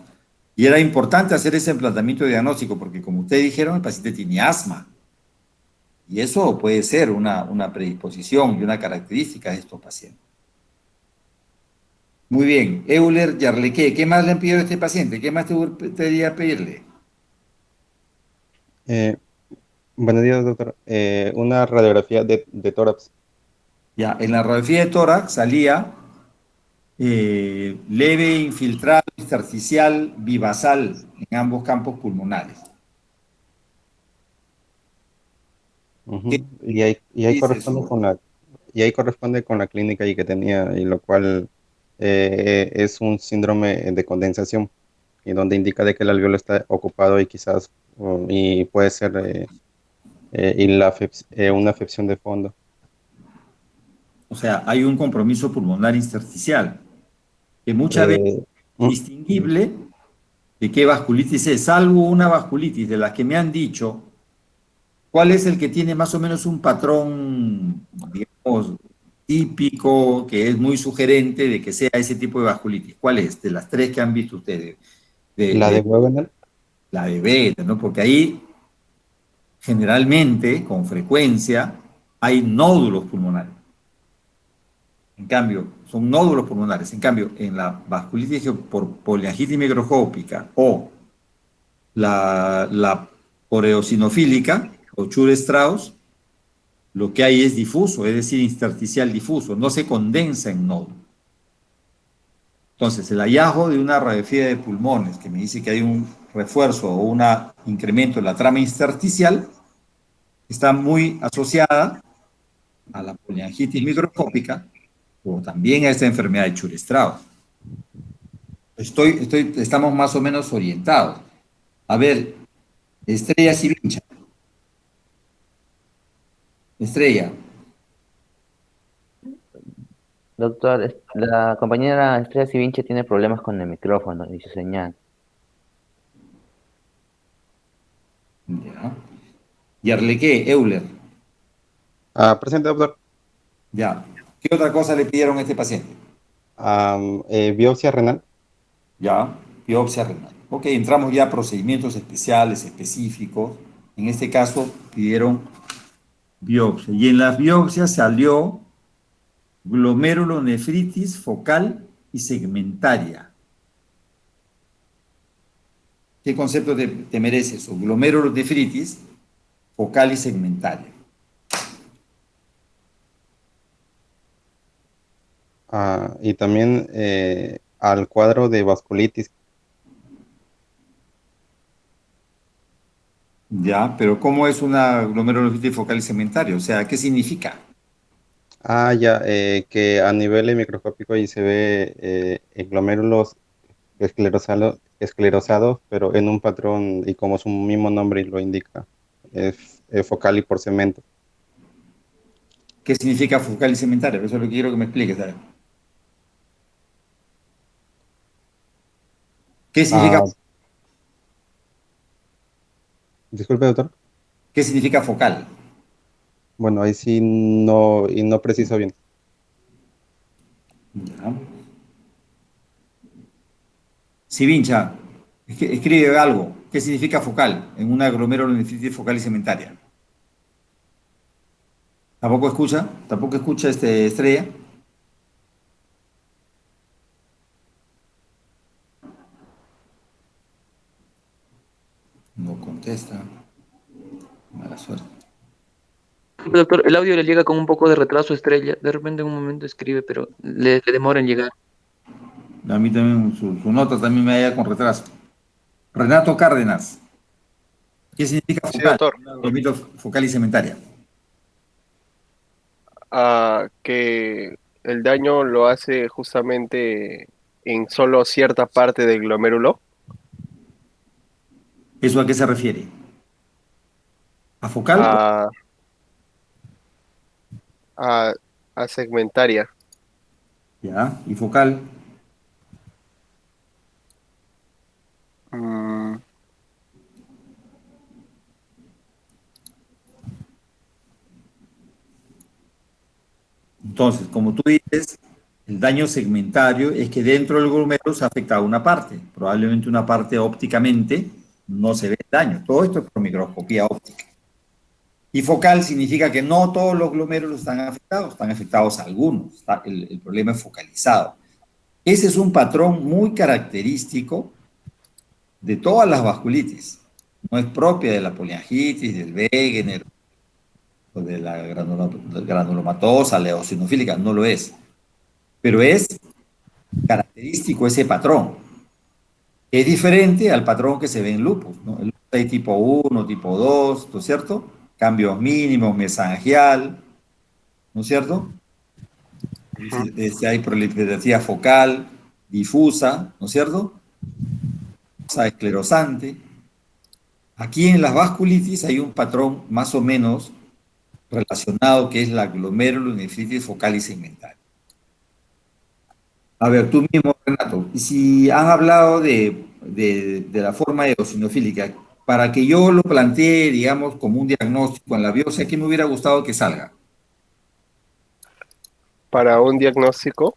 Y era importante hacer ese planteamiento diagnóstico porque, como ustedes dijeron, el paciente tiene asma. Y eso puede ser una predisposición y una característica de estos pacientes. Muy bien. Euler Yarleque, ¿qué más le han pedido a este paciente? ¿Qué más te gustaría pedirle? Buenos días, doctor. Una radiografía de tórax. Ya, en la radiografía de tórax salía leve, infiltrado, intersticial, bivasal en ambos campos pulmonares. Ujú. Y ahí dice corresponde eso? con la clínica y que tenía, y lo cual es un síndrome de condensación, y donde indica de que el alveolo está ocupado y quizás y puede ser una afección de fondo. O sea, hay un compromiso pulmonar intersticial, que muchas veces es indistinguible de qué vasculitis es, salvo una vasculitis de las que me han dicho. ¿Cuál es el que tiene más o menos un patrón, digamos, típico, que es muy sugerente de que sea ese tipo de vasculitis? ¿Cuál es? De las tres que han visto ustedes. La de Wegener. La de beta, ¿no? Porque ahí, generalmente, con frecuencia, hay nódulos pulmonares. En cambio, son nódulos pulmonares. En cambio, en la vasculitis por poliangitis microscópica o la por eosinofílica o Chur-Strauss, lo que hay es difuso, es decir, intersticial difuso, no se condensa en nódulo. Entonces, el hallazgo de una radiografía de pulmones que me dice que hay un refuerzo o un incremento en la trama intersticial está muy asociada a la poliangitis microscópica o también a esta enfermedad de Chur-Strauss. Estamos más o menos orientados. A ver, Estrella Sivincha. Estrella. Doctor, la compañera Estrella Sivinche tiene problemas con el micrófono y su señal. Ya. ¿Y Arlequé, Euler? Presente, doctor. Ya. ¿Qué otra cosa le pidieron a este paciente? Biopsia renal. Ya, biopsia renal. Ok, entramos ya a procedimientos especiales, específicos. En este caso pidieron biopsia. Y en las biopsias salió glomerulonefritis focal y segmentaria. ¿Qué concepto te merece eso? Glomerulonefritis focal y segmentaria. Y también al cuadro de vasculitis. Ya, pero ¿cómo es una glomerulonefritis focal y segmentaria? O sea, ¿qué significa? Ya, que a nivel microscópico ahí se ve glomérulos esclerosados, pero en un patrón, y como su mismo nombre lo indica, focal y por cemento. ¿Qué significa focal y segmentaria? Eso es lo que quiero que me expliques, ¿sabes? ¿Qué significa? Disculpe, doctor. ¿Qué significa focal? Bueno, ahí sí no, y no preciso bien. Ya. Sivincha, escribe algo. ¿qué significa focal en una glomerulonefritis focal y segmentaria? ¿Tampoco escucha? ¿Tampoco escucha Estrella? No contesta. Mala suerte. Doctor, el audio le llega con un poco de retraso a Estrella. De repente en un momento escribe, pero le demora en llegar. A mí también, su nota también me llega con retraso. Renato Cárdenas. ¿Qué significa Sí, focal? doctor. Focal y segmentaria. Que el daño lo hace justamente en solo cierta parte del glomérulo. ¿Eso a qué se refiere? ¿A focal? A segmentaria. Ya, ¿y focal? Entonces, como tú dices, el daño segmentario es que dentro del glomérulo se afecta a una parte, probablemente una parte ópticamente no se ve el daño. Todo esto es por microscopía óptica. Y focal significa que no todos los glomérulos están afectados algunos. El problema es focalizado. Ese es un patrón muy característico de todas las vasculitis. No es propia de la poliangitis, del Wegener, o de la granulomatosa, la eosinofílica, no lo es. Pero es característico ese patrón. Es diferente al patrón que se ve en lupus, ¿no? El lupus hay tipo 1, tipo 2, ¿no es cierto? Cambios mínimos, mesangial, ¿no es cierto? Hay proliferación focal, difusa, ¿no es cierto? Esclerosante. Aquí en las vasculitis hay un patrón más o menos relacionado que es la glomerulonefritis focal y segmentaria. A ver, tú mismo, Renato, y si has hablado de la forma eosinofílica, para que yo lo plantee, digamos, como un diagnóstico en la biopsia, ¿qué me hubiera gustado que salga? Para un diagnóstico.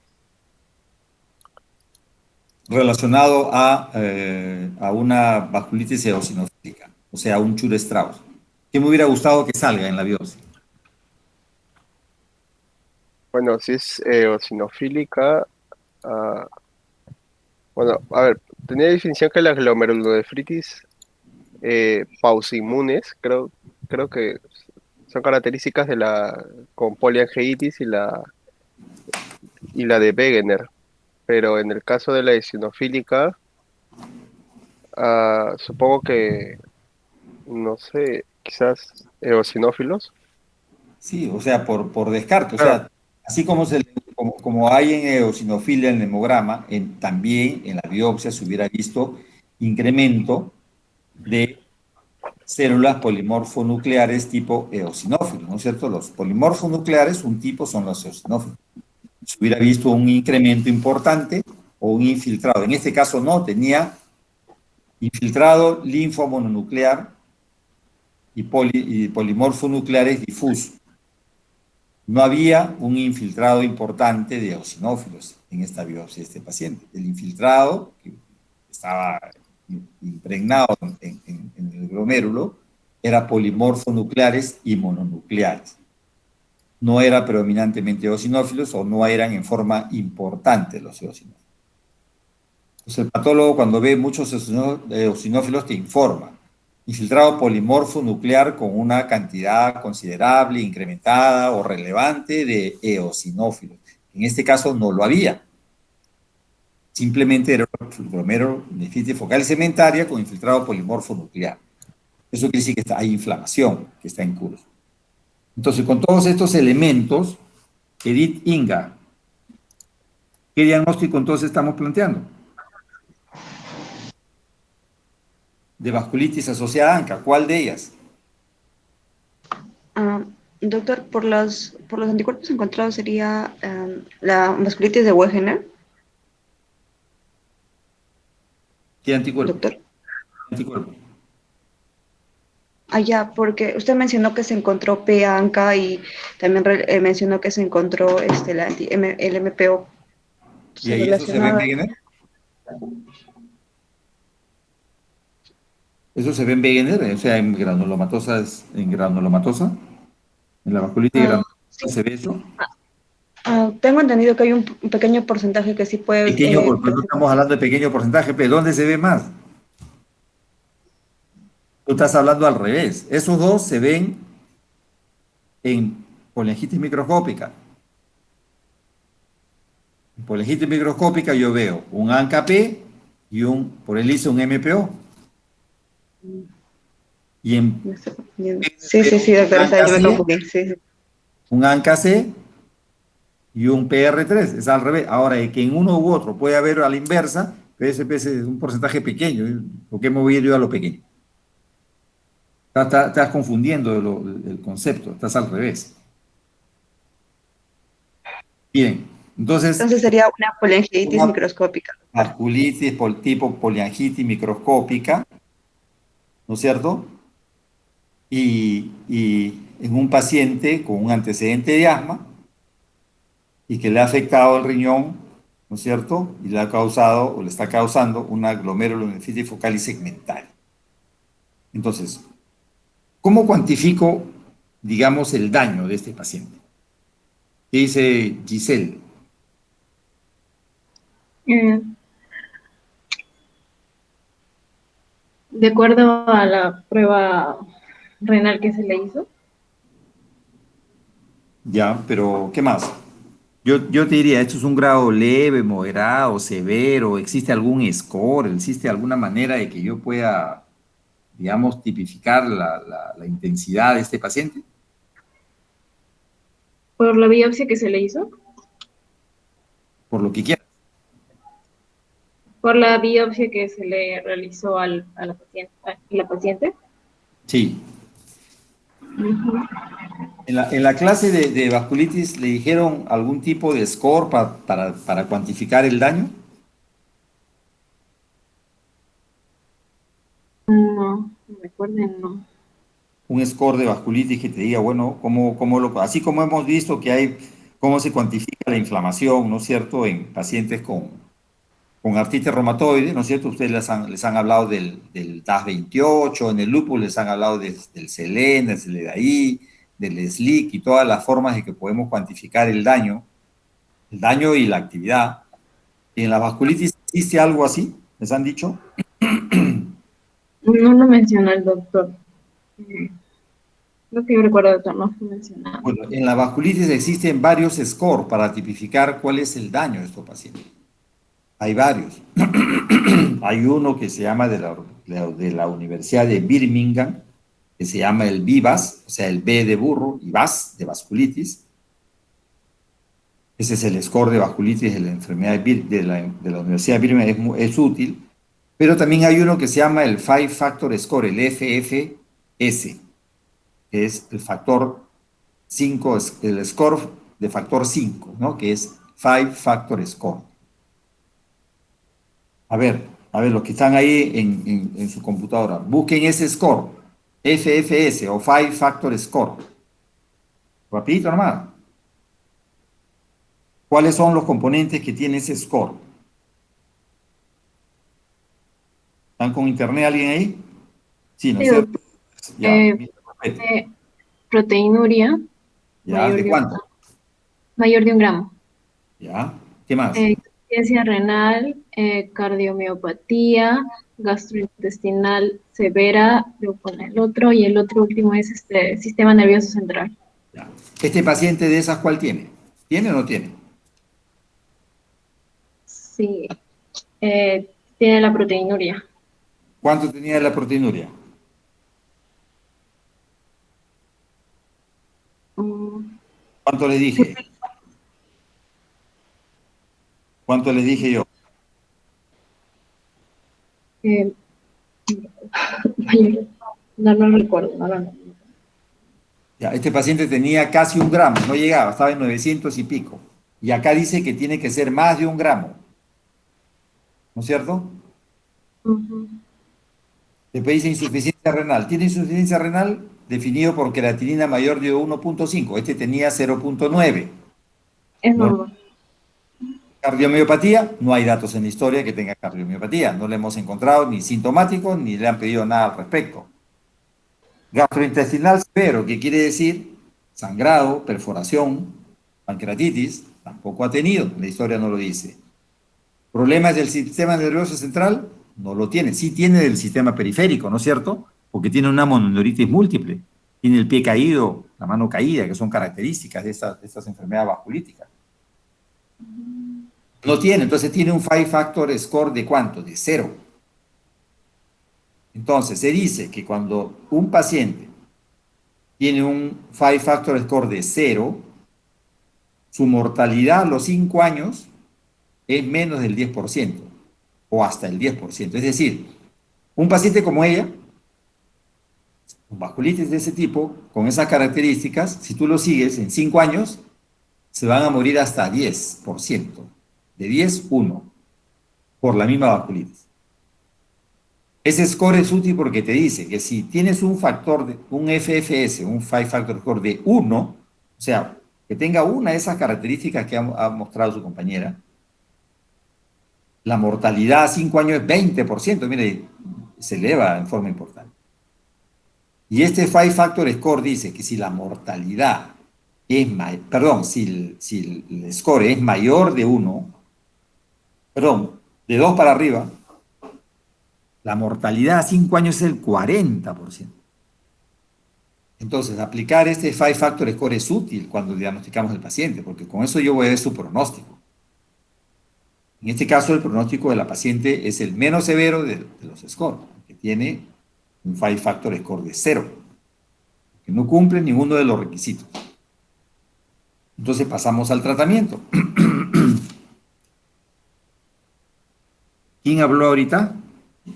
Relacionado a una vasculitis eosinofílica, o sea, un Chur-Strauss. ¿Qué me hubiera gustado que salga en la biopsia? Bueno, si es eosinofílica, bueno, a ver, tenía definición que la glomerulonefritis pausinmunes, creo que son características de la con poliangiitis y la de Wegener, pero en el caso de la eosinofílica, supongo que, no sé, quizás eosinófilos. Sí, o sea, por descarte, Claro. o sea, así como hay en eosinofilia en el hemograma, también en la biopsia se hubiera visto incremento de células polimorfonucleares tipo eosinófilos, ¿no es cierto? Los polimorfonucleares, un tipo son los eosinófilos. Se hubiera visto un incremento importante o un infiltrado. En este caso no, tenía infiltrado linfomononuclear y polimorfonucleares difusos. No había un infiltrado importante de eosinófilos en esta biopsia de este paciente. El infiltrado, que estaba impregnado en el glomérulo, era polimorfonucleares y mononucleares. No era predominantemente eosinófilos o no eran en forma importante los eosinófilos. Entonces el patólogo cuando ve muchos eosinófilos te informa. Infiltrado polimorfo nuclear con una cantidad considerable, incrementada o relevante de eosinófilos. En este caso no lo había. Simplemente era glomerulonefritis focal y segmentaria con infiltrado polimorfo nuclear. Eso quiere decir que hay inflamación que está en curso. Entonces, con todos estos elementos, Edith Inga, ¿qué diagnóstico entonces estamos planteando? De vasculitis asociada a ANCA, ¿cuál de ellas? Doctor, por los anticuerpos encontrados sería la vasculitis de Wegener. ¿Qué anticuerpo? Doctor. Anticuerpo. Ya, porque usted mencionó que se encontró PANCA y también mencionó que se encontró el MPO. ¿Y ahí eso se ve en Wegener? Eso se ve en Wegener, o sea, en granulomatosa, en la vasculitis granulomatosa se ve eso. Tengo entendido que hay un pequeño porcentaje que sí puede... Pequeño, no estamos hablando de pequeño porcentaje, pero ¿dónde se ve más? Tú estás hablando al revés. Esos dos se ven en poliangitis microscópica. En poliangitis microscópica yo veo un ANCA-P y por él hice un MPO. Y en Sí, doctora, yo me confundí. Sí. un ANCA-C y un PR3, es al revés. Ahora, que en uno u otro puede haber a la inversa, PSP es un porcentaje pequeño, porque me voy a ir yo a lo pequeño. Estás confundiendo el concepto, estás al revés. Bien, entonces sería una poliangitis microscópica. Vasculitis tipo poliangitis microscópica, ¿no es cierto? Y en un paciente con un antecedente de asma y que le ha afectado el riñón, ¿no es cierto? Y le ha causado o le está causando una glomerulonefritis focal y segmental. Entonces, ¿cómo cuantifico, digamos, el daño de este paciente? ¿Qué dice Giselle? De acuerdo a la prueba renal que se le hizo. Ya, pero ¿qué más? Yo te diría, ¿esto es un grado leve, moderado, severo? ¿Existe algún score? ¿Existe alguna manera de que yo pueda, digamos, tipificar la intensidad de este paciente? Por la biopsia que se le hizo. Por lo que quiera. Por la biopsia que se le realizó a la paciente. Sí. En la clase de vasculitis, ¿le dijeron algún tipo de score para cuantificar el daño? No recuerden, no. Un score de vasculitis que te diga, bueno, así como hemos visto que hay, cómo se cuantifica la inflamación, ¿no es cierto?, en pacientes con artritis reumatoide, ¿no es cierto? Ustedes les han hablado del DAS28, en el lupus les han hablado del SELEN, del SELEDAI, del SLIC y todas las formas de que podemos cuantificar el daño y la actividad. ¿En la vasculitis existe algo así? ¿Les han dicho? No lo menciona el doctor. Lo que yo recuerdo, doctor, no fue mencionado. Bueno, en la vasculitis existen varios scores para tipificar cuál es el daño de estos pacientes. Hay varios. Hay uno que se llama de la Universidad de Birmingham, que se llama el VIVAS, o sea, el B de burro, y VAS de vasculitis. Ese es el score de vasculitis de la enfermedad de la Universidad de Birmingham, es útil. Pero también hay uno que se llama el Five Factor Score, el FFS, que es el factor 5, el score de factor 5, ¿no? Que es Five Factor Score. A ver, los que están ahí en su computadora, busquen ese score, FFS o Five Factor Score. Rapidito nomás. ¿Cuáles son los componentes que tiene ese score? ¿Están con internet alguien ahí? Sí, ¿no es cierto? Ya, proteinuria. ¿Ya? ¿De cuánto? Mayor de 1 gramo. ¿Ya? ¿Qué más? Insuficiencia renal, cardiomiopatía, gastrointestinal severa, luego con el otro, y el otro último es sistema nervioso central. Ya. ¿Este paciente de esas cuál tiene? ¿Tiene o no tiene? Sí, tiene la proteinuria. ¿Cuánto tenía la proteinuria? ¿Cuánto le dije? ¿Cuánto le dije yo? No recuerdo. No. Ya, este paciente tenía casi 1 gramo, no llegaba, estaba en 900 y pico. Y acá dice que tiene que ser más de 1 gramo. ¿No es cierto? Después dice insuficiencia renal. ¿Tiene insuficiencia renal? Definido por creatinina mayor de 1.5. Este tenía 0.9. Es normal. Cardiomiopatía, no hay datos en la historia que tenga cardiomiopatía. No le hemos encontrado ni sintomático ni le han pedido nada al respecto. Gastrointestinal severo, que quiere decir sangrado, perforación, pancreatitis, tampoco ha tenido. La historia no lo dice. Problemas del sistema nervioso central, no lo tiene. Sí tiene del sistema periférico, ¿no es cierto? Porque tiene una mononeuritis múltiple. Tiene el pie caído, la mano caída, que son características de estas enfermedades vasculíticas. No tiene, entonces tiene un 5 factor score de ¿cuánto? De 0. Entonces se dice que cuando un paciente tiene un 5 factor score de 0, su mortalidad a los 5 años es menos del 10% o hasta el 10%. Es decir, un paciente como ella, con vasculitis de ese tipo, con esas características, si tú lo sigues en 5 años, se van a morir hasta 10%. De 10, 1, por la misma vasculitis. Ese score es útil porque te dice que si tienes un factor, un FFS, un 5 factor score de 1, o sea, que tenga una de esas características que ha mostrado su compañera, la mortalidad a 5 años es 20%, mire, se eleva en forma importante. Y este 5 factor score dice que si la mortalidad es si el score es mayor de 1, de 2 para arriba, la mortalidad a 5 años es el 40%. Entonces, aplicar este 5 factor score es útil cuando diagnosticamos al paciente, porque con eso yo voy a ver su pronóstico. En este caso, el pronóstico de la paciente es el menos severo de los scores, que tiene un 5 factor score de 0, que no cumple ninguno de los requisitos. Entonces pasamos al tratamiento. ¿Quién habló ahorita?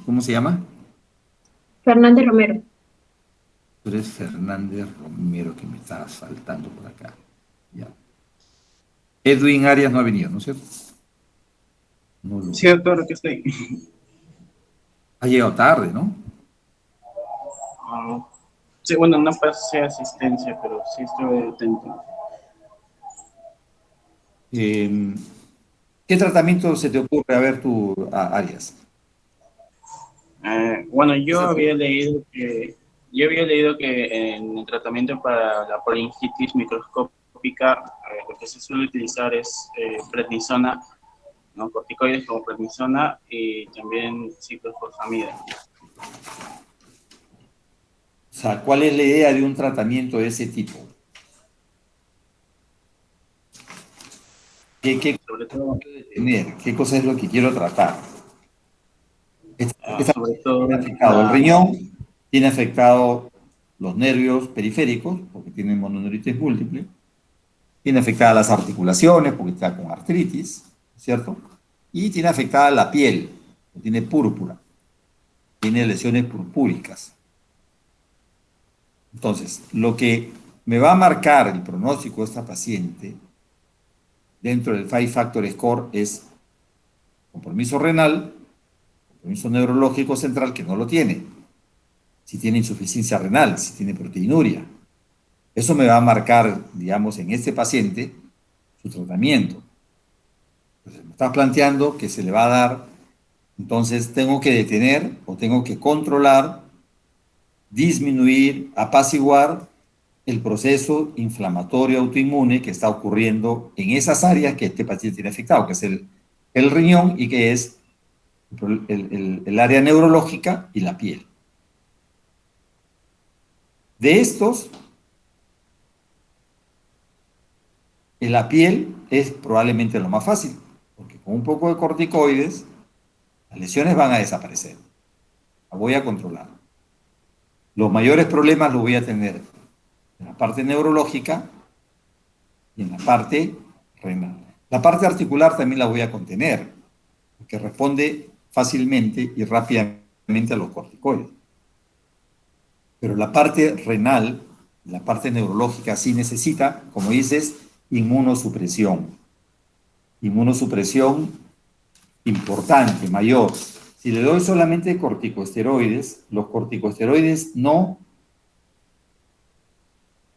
¿Cómo se llama? Fernández Romero. Tú eres Fernández Romero, que me está faltando por acá. Ya. Edwin Arias no ha venido, ¿no es cierto? No lo... Sí, doctor, aquí estoy. Ha llegado tarde, ¿no? Sí, bueno, no pasé asistencia, pero sí estuve atento. ¿Qué tratamiento se te ocurre a ver tú, Arias? Bueno, yo había leído que en el tratamiento para la polingitis microscópica lo que se suele utilizar es prednisona, ¿no? Corticoides como prednisona y también ciclofosfamida. O sea, ¿cuál es la idea de un tratamiento de ese tipo? ¿Qué cosa es lo que quiero tratar? Sobre todo tiene afectado el riñón, tiene afectado los nervios periféricos, porque tiene mononeuritis múltiple, tiene afectadas las articulaciones, porque está con artritis, ¿cierto? Y tiene afectada la piel, tiene púrpura, tiene lesiones purpúricas. Entonces, lo que me va a marcar el pronóstico de esta paciente dentro del 5 factor score es compromiso renal, compromiso neurológico central, que no lo tiene, si tiene insuficiencia renal, si tiene proteinuria. Eso me va a marcar, digamos, en este paciente su tratamiento. Entonces, me está planteando que se le va a dar, entonces tengo que detener o tengo que controlar, disminuir, apaciguar el proceso inflamatorio autoinmune que está ocurriendo en esas áreas que este paciente tiene afectado, que es el riñón y que es el área neurológica y la piel. De estos, en la piel es probablemente lo más fácil, porque con un poco de corticoides, las lesiones van a desaparecer. La voy a controlar. Los mayores problemas los voy a tener en la parte neurológica y en la parte renal. La parte articular también la voy a contener, porque responde fácilmente y rápidamente a los corticoides. Pero la parte renal, la parte neurológica, sí necesita, como dices, inmunosupresión. Inmunosupresión importante, mayor. Si le doy solamente corticosteroides, los corticosteroides no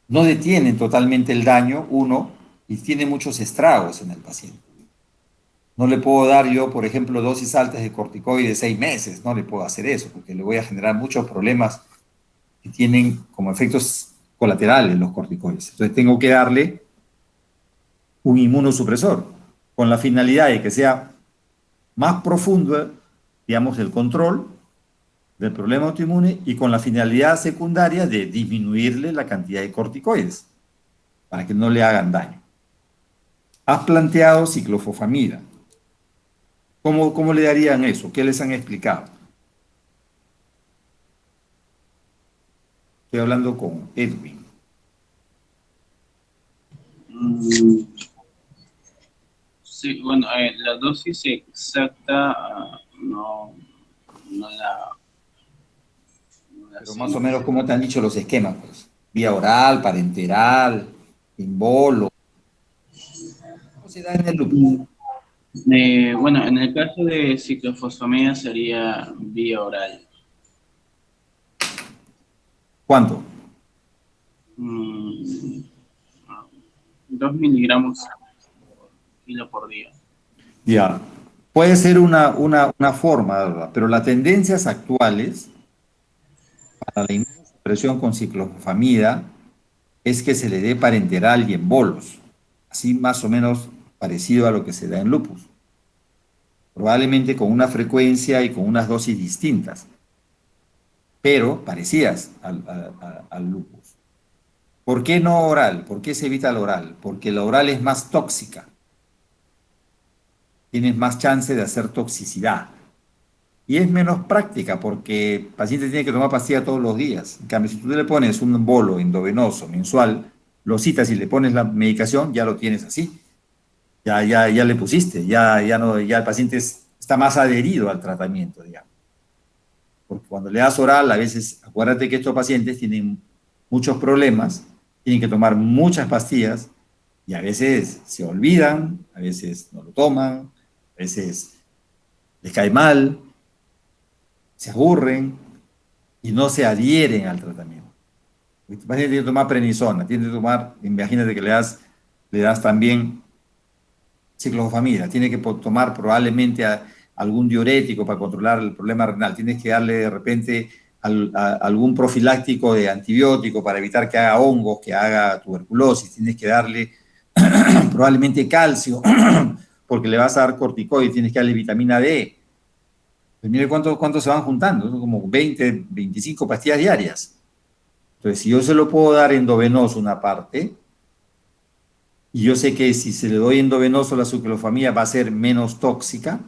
detienen totalmente el daño, uno, y tiene muchos estragos en el paciente. No le puedo dar yo, por ejemplo, dosis altas de corticoides 6 meses, no le puedo hacer eso, porque le voy a generar muchos problemas que tienen como efectos colaterales los corticoides. Entonces tengo que darle un inmunosupresor, con la finalidad de que sea más profundo, digamos, el control del problema autoinmune y con la finalidad secundaria de disminuirle la cantidad de corticoides para que no le hagan daño. Has planteado ciclofosfamida. ¿Cómo le darían eso? ¿Qué les han explicado? Estoy hablando con Edwin. Sí, bueno, la dosis exacta no, no la... Pero más o menos, ¿cómo te han dicho los esquemas? Pues, vía oral, parenteral, in bolo. ¿Cómo se da en el lupus? Bueno, en el caso de ciclofosfamida sería vía oral. ¿Cuánto? 2 miligramos por kilo por día. Ya. Puede ser una forma, ¿verdad? Pero las tendencias actuales para la inmunosupresión con ciclofosfamida es que se le dé parenteral y en bolos, así más o menos parecido a lo que se da en lupus. Probablemente con una frecuencia y con unas dosis distintas, pero parecidas al lupus. ¿Por qué no oral? ¿Por qué se evita la oral? Porque la oral es más tóxica. Tienes más chance de hacer toxicidad. Y es menos práctica porque el paciente tiene que tomar pastilla todos los días. En cambio, si tú le pones un bolo endovenoso mensual, lo citas y le pones la medicación, ya lo tienes así. Ya le pusiste, no, ya el paciente está más adherido al tratamiento, digamos. Porque cuando le das oral, a veces, acuérdate que estos pacientes tienen muchos problemas, tienen que tomar muchas pastillas y a veces se olvidan, a veces no lo toman, a veces les cae mal, se aburren y no se adhieren al tratamiento. El paciente tiene que tomar prednisona, tiene que tomar, imagínate que le das también ciclofosfamida, tiene que tomar probablemente algún diurético para controlar el problema renal, tienes que darle de repente algún profiláctico de antibiótico para evitar que haga hongos, que haga tuberculosis, tienes que darle probablemente calcio, porque le vas a dar corticoides, tienes que darle vitamina D. Pues mire cuánto se van juntando, son como 20, 25 pastillas diarias. Entonces, si yo se lo puedo dar endovenoso una parte, y yo sé que si se le doy endovenoso la ciclofosfamida va a ser menos tóxica,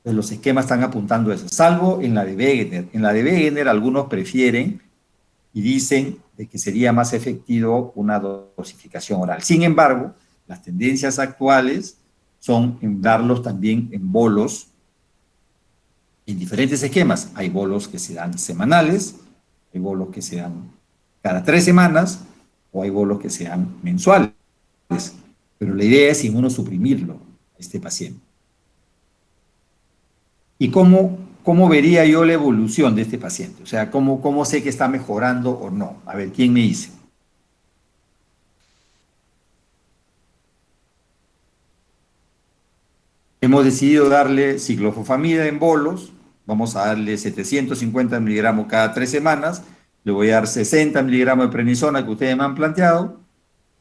pues los esquemas están apuntando a eso, salvo en la de Wegener. En la de Wegener algunos prefieren y dicen de que sería más efectivo una dosificación oral. Sin embargo, las tendencias actuales son en darlos también en bolos, en diferentes esquemas. Hay bolos que se dan semanales, hay bolos que se dan cada 3 semanas, o hay bolos que se dan mensuales. Pero la idea es inmunosuprimirlo a este paciente. ¿Y cómo vería yo la evolución de este paciente? O sea, ¿cómo sé que está mejorando o no? A ver, ¿quién me dice? Hemos decidido darle ciclofosfamida en bolos, vamos a darle 750 miligramos cada 3 semanas, le voy a dar 60 miligramos de prednisona que ustedes me han planteado,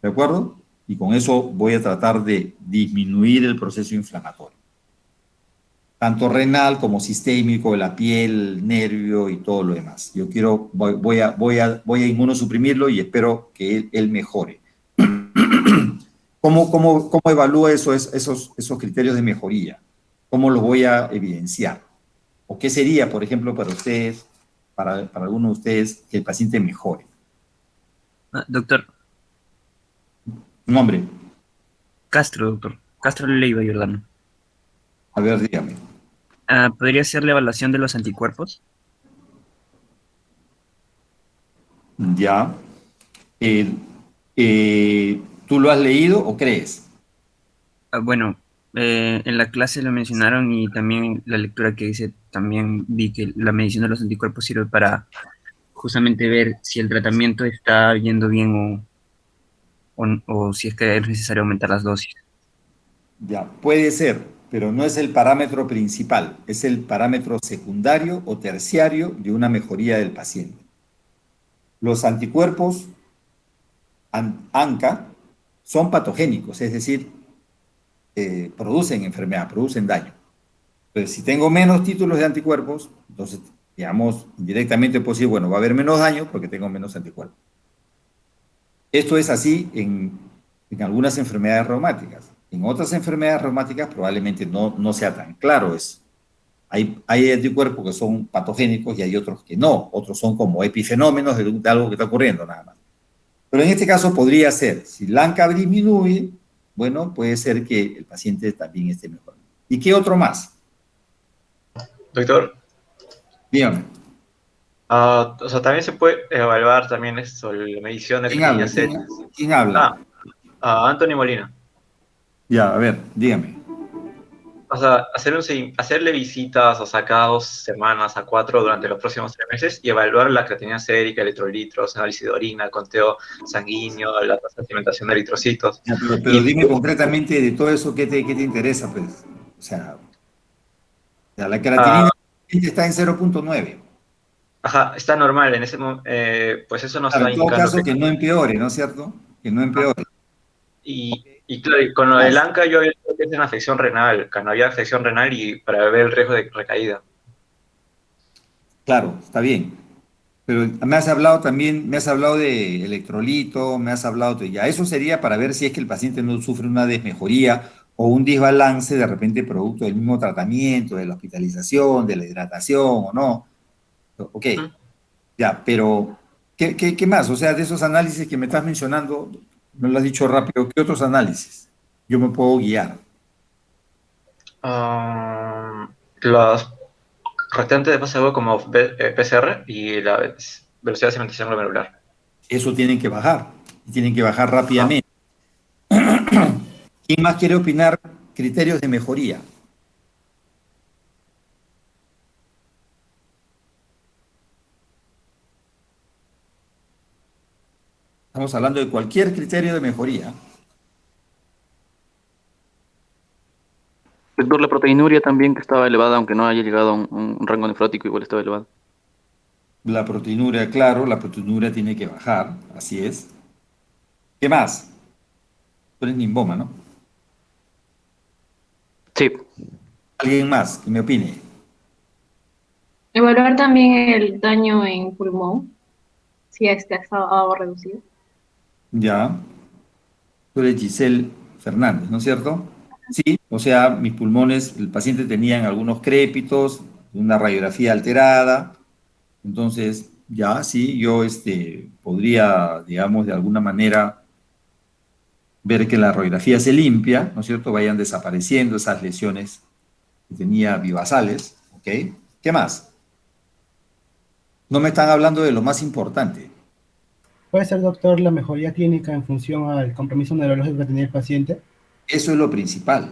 ¿de acuerdo? Y con eso voy a tratar de disminuir el proceso inflamatorio, tanto renal como sistémico, de la piel, nervio y todo lo demás. Yo voy a inmunosuprimirlo y espero que él mejore. ¿Cómo evalúa esos criterios de mejoría? ¿Cómo los voy a evidenciar? ¿O qué sería, por ejemplo, para ustedes, para alguno de ustedes, que el paciente mejore? Doctor. Nombre. Castro, doctor. Castro Leiva Giordano. A ver, dígame. ¿Podría ser la evaluación de los anticuerpos? Ya. ¿Tú lo has leído o crees? Bueno, en la clase lo mencionaron y también la lectura que hice, también vi que la medición de los anticuerpos sirve para justamente ver si el tratamiento está yendo bien o si es que es necesario aumentar las dosis. Ya, puede ser, pero no es el parámetro principal, es el parámetro secundario o terciario de una mejoría del paciente. Los anticuerpos ANCA son patogénicos, es decir, producen enfermedad, producen daño. Entonces, si tengo menos títulos de anticuerpos, entonces, digamos, indirectamente puedo decir, bueno, va a haber menos daño porque tengo menos anticuerpos. Esto es así en algunas enfermedades reumáticas. En otras enfermedades reumáticas probablemente no sea tan claro eso. Hay anticuerpos que son patogénicos y hay otros que no. Otros son como epifenómenos de algo que está ocurriendo nada más. Pero en este caso podría ser, si la ANCA disminuye, bueno, puede ser que el paciente también esté mejor. ¿Y qué otro más? Doctor. Dígame. O sea, también se puede evaluar también esto, la medición de ¿Quién habla? ¿Quién habla? Anthony Molina. Ya, a ver, dígame. O sea, hacerle visitas, o sea, cada 2 semanas a 4 durante los próximos 3 meses y evaluar la creatinina sérica, electrolitos, análisis de orina, conteo sanguíneo, la tasa de sedimentación de eritrocitos. Ya, pero dime concretamente de todo eso, ¿qué te interesa? Pues, o sea, la creatinina está en 0.9. Ajá, está normal, en ese pues eso nos está En todo indicando caso, que no empeore, ¿no es cierto? Que no empeore. Y claro, y con lo del ANCA yo había visto que es una afección renal, cuando había afección renal y para ver el riesgo de recaída. Claro, está bien. Pero me has hablado también, me has hablado de electrolito, me has hablado de ya. Eso sería para ver si es que el paciente no sufre una desmejoría o un desbalance de repente producto del mismo tratamiento, de la hospitalización, de la hidratación o no. Ok, ya, pero ¿qué más? O sea, de esos análisis que me estás mencionando, me lo has dicho rápido, ¿qué otros análisis yo me puedo guiar? Los restantes de fase 2 como PCR y la velocidad de cementación glomerular. Eso tienen que bajar, y tienen que bajar rápidamente. ¿Quién más quiere opinar criterios de mejoría? Estamos hablando de cualquier criterio de mejoría. Doctor, la proteinuria también que estaba elevada, aunque no haya llegado a un rango nefrótico, igual estaba elevada. La proteinuria, claro, la proteinuria tiene que bajar, así es. ¿Qué más? Tú eres linfoma, ¿no? Sí. ¿Alguien más que me opine? Evaluar también el daño en pulmón, si este ha estado reducido. Ya. Tú eres Giselle Fernández, ¿no es cierto? Sí, o sea, mis pulmones, el paciente tenía algunos crépitos, una radiografía alterada, entonces ya sí, yo podría, digamos, de alguna manera ver que la radiografía se limpia, ¿no es cierto? Vayan desapareciendo esas lesiones que tenía bivasales, ¿ok? ¿Qué más? No me están hablando de lo más importante. ¿Puede ser, doctor, la mejoría clínica en función al compromiso neurológico que tenía el paciente? Eso es lo principal.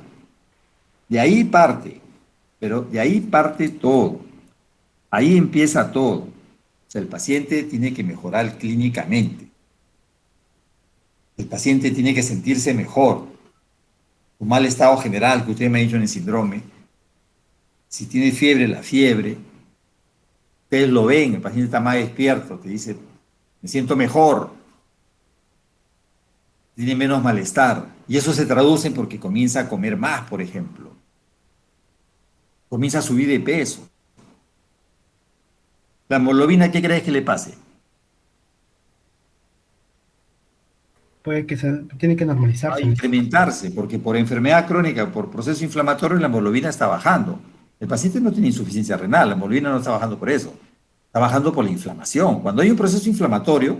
De ahí parte, pero de ahí parte todo. Ahí empieza todo. O sea, el paciente tiene que mejorar clínicamente. El paciente tiene que sentirse mejor. Un mal estado general que usted me ha dicho en el síndrome. Si tiene fiebre, la fiebre. Ustedes lo ven, el paciente está más despierto, te dice, me siento mejor. Tiene menos malestar. Y eso se traduce porque comienza a comer más, por ejemplo. Comienza a subir de peso. La hemoglobina, ¿qué crees que le pase? Puede que tiene que normalizarse. A incrementarse, porque por enfermedad crónica, por proceso inflamatorio, la hemoglobina está bajando. El paciente no tiene insuficiencia renal, la hemoglobina no está bajando por eso. Está bajando por la inflamación. Cuando hay un proceso inflamatorio,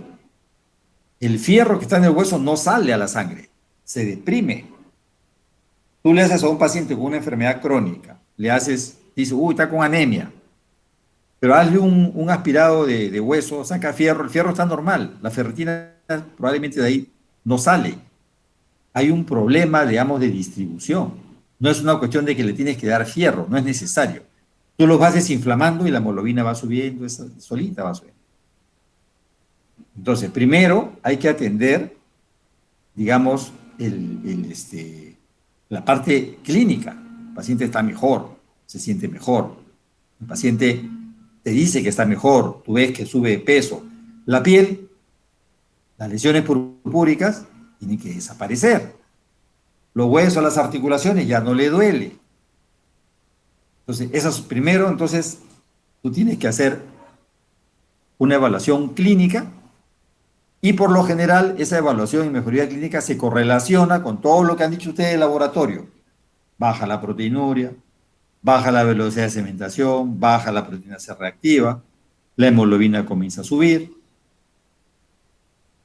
el fierro que está en el hueso no sale a la sangre, se deprime. Tú le haces a un paciente con una enfermedad crónica, le haces, dice, uy, está con anemia, pero hazle un aspirado de hueso, saca fierro, el fierro está normal, la ferritina probablemente de ahí no sale. Hay un problema, digamos, de distribución. No es una cuestión de que le tienes que dar fierro, no es necesario. Tú los vas desinflamando y la hemoglobina va subiendo, esa solita va subiendo. Entonces, primero hay que atender, digamos, la parte clínica. paciente está mejor, se siente mejor. El paciente te dice que está mejor, tú ves que sube de peso. La piel, las lesiones purpúricas tienen que desaparecer. Los huesos, las articulaciones ya no le duele. Entonces, primero, entonces, tú tienes que hacer una evaluación clínica y por lo general esa evaluación y mejoría clínica se correlaciona con todo lo que han dicho ustedes del laboratorio. Baja la proteinuria, baja la velocidad de cementación, baja la proteína C reactiva, la hemoglobina comienza a subir.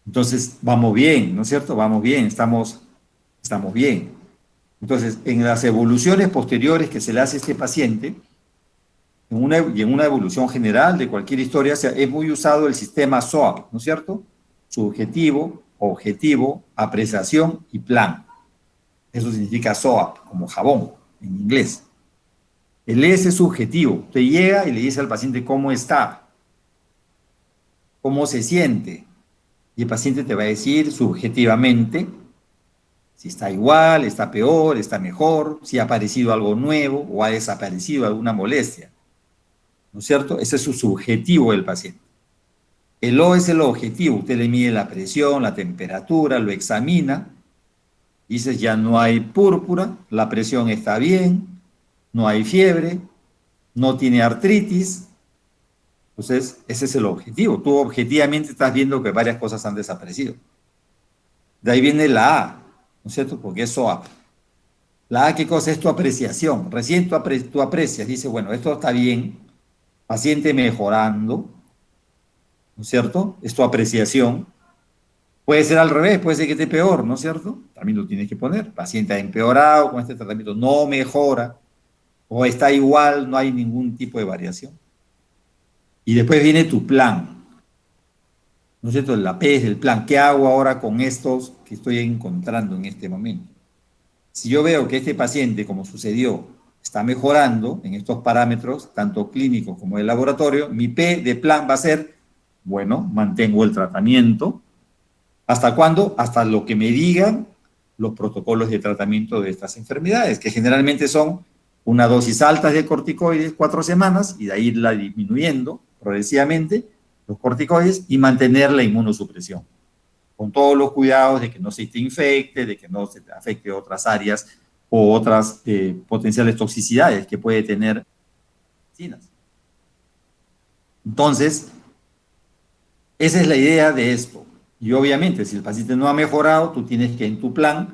Entonces, vamos bien, ¿no es cierto? Vamos bien, estamos bien. Entonces, en las evoluciones posteriores que se le hace a este paciente, y en una evolución general de cualquier historia, es muy usado el sistema SOAP, ¿no es cierto? Subjetivo, objetivo, apreciación y plan. Eso significa SOAP, como jabón, en inglés. El S es subjetivo. Usted llega y le dice al paciente cómo está, cómo se siente. Y el paciente te va a decir subjetivamente si está igual, está peor, está mejor, si ha aparecido algo nuevo o ha desaparecido alguna molestia. ¿No es cierto? Ese es su subjetivo del paciente. El O es el objetivo. Usted le mide la presión, la temperatura, lo examina. Dice ya no hay púrpura, la presión está bien, no hay fiebre, no tiene artritis. Entonces, ese es el objetivo. Tú objetivamente estás viendo que varias cosas han desaparecido. De ahí viene la A, ¿no es cierto? Porque es SOAP. La A, ¿qué cosa es tu apreciación? Recién tú aprecias, dices, bueno, esto está bien, paciente mejorando, ¿no es cierto? Es tu apreciación. Puede ser al revés, puede ser que esté peor, ¿no es cierto? También lo tienes que poner. Paciente ha empeorado con este tratamiento, no mejora, o está igual, no hay ningún tipo de variación. Y después viene tu plan, ¿no es cierto? La P es el plan. ¿Qué hago ahora con estos que estoy encontrando en este momento? Si yo veo que este paciente, como sucedió, está mejorando en estos parámetros, tanto clínicos como de laboratorio, mi P de plan va a ser, bueno, mantengo el tratamiento. ¿Hasta cuándo? Hasta lo que me digan los protocolos de tratamiento de estas enfermedades, que generalmente son una dosis alta de corticoides 4 semanas y de ahí irla disminuyendo progresivamente los corticoides y mantener la inmunosupresión, con todos los cuidados de que no se te infecte, de que no se te afecte otras áreas o otras potenciales toxicidades que puede tener medicinas. Entonces, esa es la idea de esto. Y obviamente, si el paciente no ha mejorado, tú tienes que en tu plan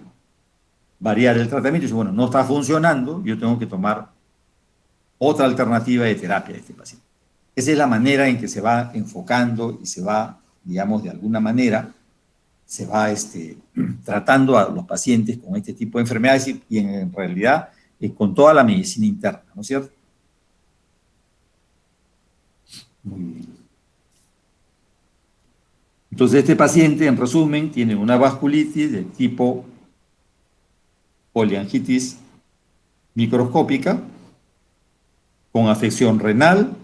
variar el tratamiento y decir, bueno, no está funcionando, yo tengo que tomar otra alternativa de terapia de este paciente. Esa es la manera en que se va enfocando y se va, digamos, de alguna manera, se va tratando a los pacientes con este tipo de enfermedades y en realidad con toda la medicina interna, ¿no es cierto? Muy bien. Entonces este paciente, en resumen, tiene una vasculitis de tipo poliangitis microscópica, con afección renal,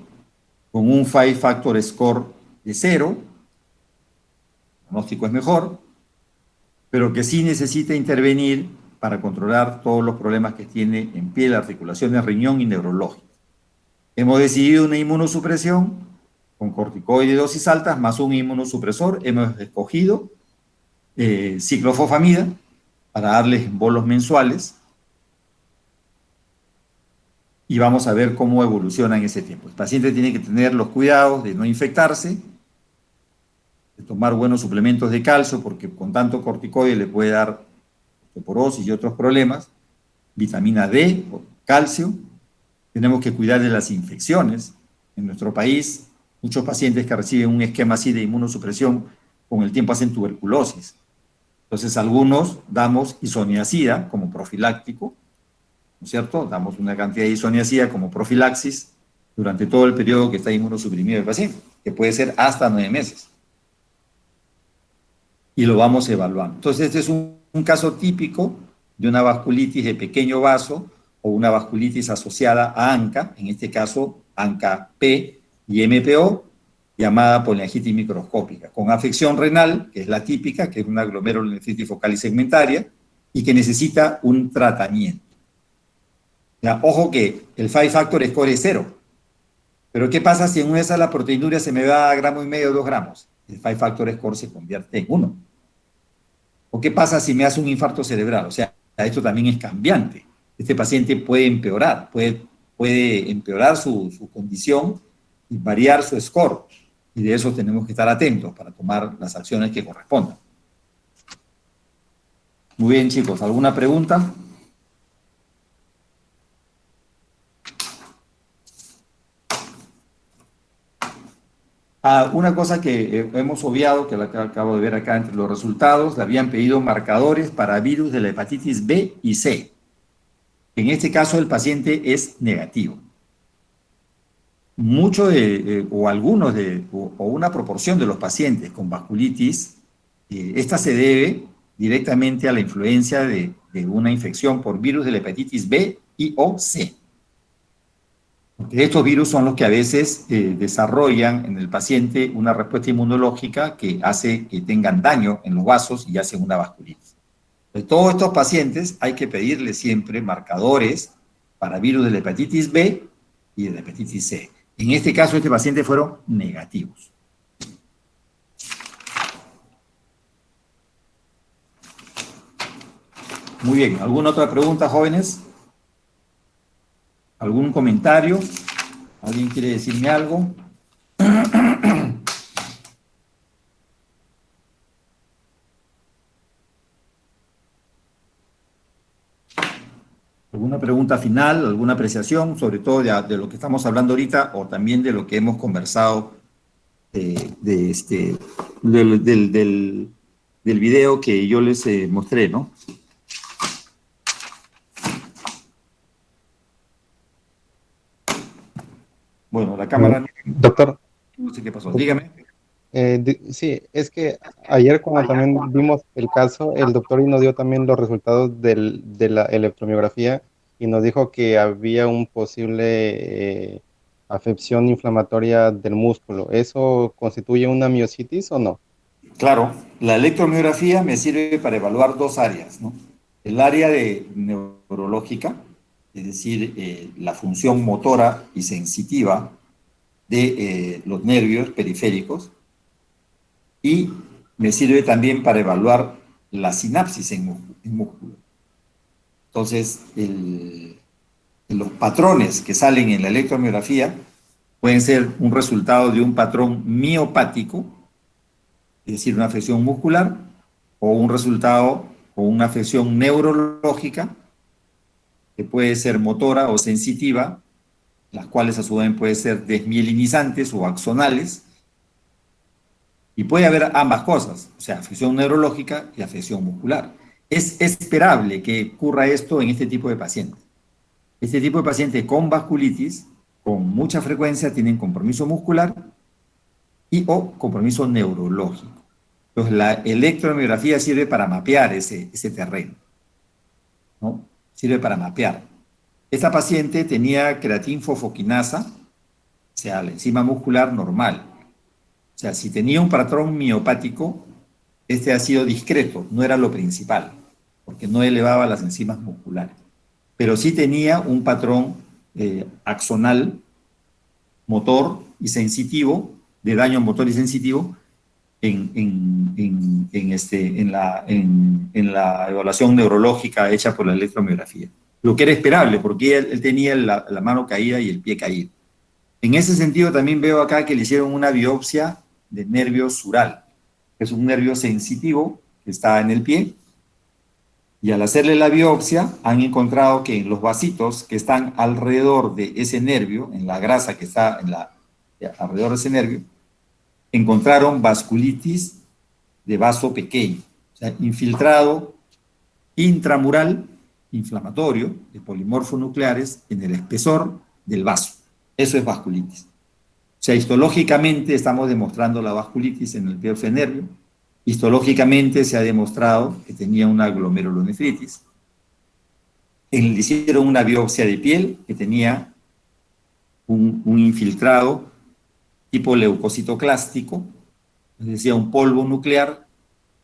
con un 5 factor score de 0, el pronóstico es mejor, pero que sí necesita intervenir para controlar todos los problemas que tiene en piel, articulaciones, riñón y neurológicos. Hemos decidido una inmunosupresión con corticoides de dosis altas más un inmunosupresor. Hemos escogido ciclofosfamida para darles bolos mensuales y vamos a ver cómo evoluciona en ese tiempo. El paciente tiene que tener los cuidados de no infectarse, de tomar buenos suplementos de calcio, porque con tanto corticoide le puede dar osteoporosis y otros problemas, vitamina D, calcio. Tenemos que cuidar de las infecciones. En nuestro país, muchos pacientes que reciben un esquema así de inmunosupresión, con el tiempo hacen tuberculosis. Entonces, algunos damos isoniazida como profiláctico, ¿no es cierto? Damos una cantidad de isoniazida como profilaxis durante todo el periodo que está inmunosuprimido el paciente, que puede ser hasta 9 meses. Y lo vamos evaluando. Entonces, este es un caso típico de una vasculitis de pequeño vaso o una vasculitis asociada a ANCA, en este caso ANCA-P y MPO, llamada poliangitis microscópica, con afección renal, que es la típica, que es una glomerulonefritis focal y segmentaria, y que necesita un tratamiento. Ya, ojo que el 5 factor score es 0. Pero ¿qué pasa si en una de esas la proteinuria se me va a 1,5 gramos o 2 gramos? El 5 factor score se convierte en 1. ¿O qué pasa si me hace un infarto cerebral? O sea, esto también es cambiante. Este paciente puede empeorar, puede empeorar su condición y variar su score. Y de eso tenemos que estar atentos para tomar las acciones que correspondan. Muy bien, chicos. ¿Alguna pregunta? Una cosa que hemos obviado, que la acabo de ver acá entre los resultados, le habían pedido marcadores para virus de la hepatitis B y C. En este caso, el paciente es negativo. Muchos o algunos o una proporción de los pacientes con vasculitis, esta se debe directamente a la influencia de una infección por virus de la hepatitis B y o C. Porque estos virus son los que a veces desarrollan en el paciente una respuesta inmunológica que hace que tengan daño en los vasos y hacen una vasculitis. De todos estos pacientes hay que pedirle siempre marcadores para virus de la hepatitis B y de la hepatitis C. En este caso, este paciente fueron negativos. Muy bien, ¿alguna otra pregunta, jóvenes? ¿Algún comentario? ¿Alguien quiere decirme algo? ¿Alguna pregunta final, alguna apreciación, sobre todo de lo que estamos hablando ahorita o también de lo que hemos conversado del video que yo les mostré, ¿no? Bueno, la cámara... Doctor. No sé qué pasó, dígame. Sí, es que ayer cuando también vimos el caso, el doctor nos dio también los resultados de la electromiografía y nos dijo que había un posible afección inflamatoria del músculo. ¿Eso constituye una miositis o no? Claro, la electromiografía me sirve para evaluar dos áreas, ¿no? El área neurológica, es decir, la función motora y sensitiva de los nervios periféricos, y me sirve también para evaluar la sinapsis en músculo. Entonces, los patrones que salen en la electromiografía pueden ser un resultado de un patrón miopático, es decir, una afección muscular, o un resultado o una afección neurológica, que puede ser motora o sensitiva, las cuales a su vez pueden ser desmielinizantes o axonales, y puede haber ambas cosas, o sea, afección neurológica y afección muscular. Es esperable que ocurra esto en este tipo de pacientes. Este tipo de pacientes con vasculitis, con mucha frecuencia, tienen compromiso muscular y o compromiso neurológico. Entonces, la electromiografía sirve para mapear ese terreno, ¿no? Sirve para mapear. Esta paciente tenía creatinfosfoquinasa, o sea, la enzima muscular normal. O sea, si tenía un patrón miopático, este ha sido discreto, no era lo principal, porque no elevaba las enzimas musculares. Pero sí tenía un patrón axonal, motor y sensitivo, de daño motor y sensitivo, en la evaluación neurológica hecha por la electromiografía. Lo que era esperable, porque él tenía la mano caída y el pie caído. En ese sentido, también veo acá que le hicieron una biopsia de nervio sural, que es un nervio sensitivo que está en el pie, y al hacerle la biopsia han encontrado que en los vasitos que están alrededor de ese nervio, en la grasa que está alrededor de ese nervio, encontraron vasculitis de vaso pequeño, o sea, infiltrado intramural inflamatorio de polimorfonucleares en el espesor del vaso. Eso es vasculitis. O sea, histológicamente estamos demostrando la vasculitis en el pie de nervio. Histológicamente se ha demostrado que tenía una glomerulonefritis. Le hicieron una biopsia de piel que tenía un infiltrado tipo leucocitoclástico, es decir, un polvo nuclear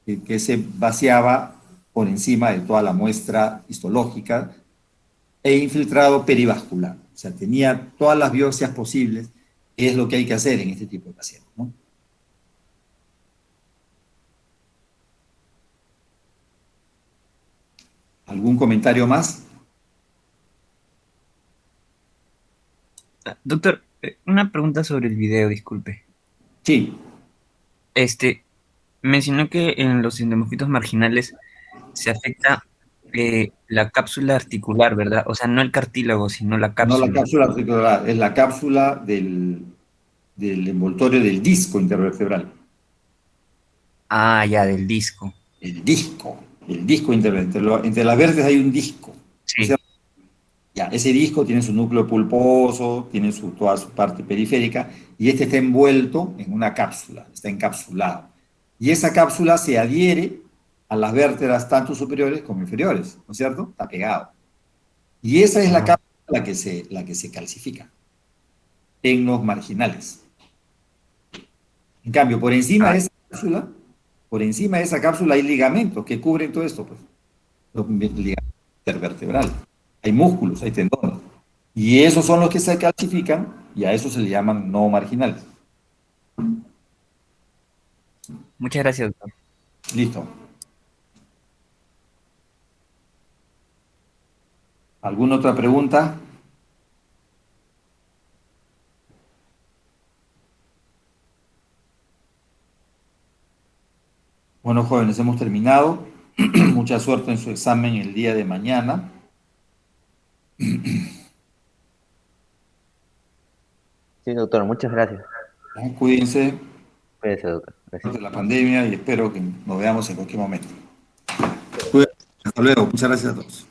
que se vaciaba por encima de toda la muestra histológica e infiltrado perivascular. O sea, tenía todas las biopsias posibles, que es lo que hay que hacer en este tipo de pacientes, ¿no? ¿Algún comentario más? Doctor, una pregunta sobre el video, disculpe. Sí. Mencionó que en los endomofitos marginales se afecta la cápsula articular, ¿verdad? O sea, no el cartílago, sino la No cápsula. la cápsula articular, es la cápsula del envoltorio del disco intervertebral. Ah, ya, del disco. El disco intervertebral. Entre las vértebras hay un disco. Sí. O sea, ya, ese disco tiene su núcleo pulposo, tiene toda su parte periférica, y este está envuelto en una cápsula, está encapsulado. Y esa cápsula se adhiere a las vértebras tanto superiores como inferiores, ¿no es cierto? Está pegado. Y esa es la cápsula la que se calcifica en los marginales. En cambio, por encima de esa cápsula hay ligamentos que cubren todo esto, pues. Los ligamentos intervertebrales. Hay músculos, hay tendones. Y esos son los que se calcifican y a eso se le llaman no marginales. Muchas gracias, doctor. Listo. ¿Alguna otra pregunta? Bueno, jóvenes, hemos terminado. Mucha suerte en su examen el día de mañana. Sí, doctor, muchas gracias. Cuídense. Cuídense, doctor. Gracias. De la pandemia y espero que nos veamos en cualquier momento. Cuídense. Hasta luego. Muchas gracias a todos.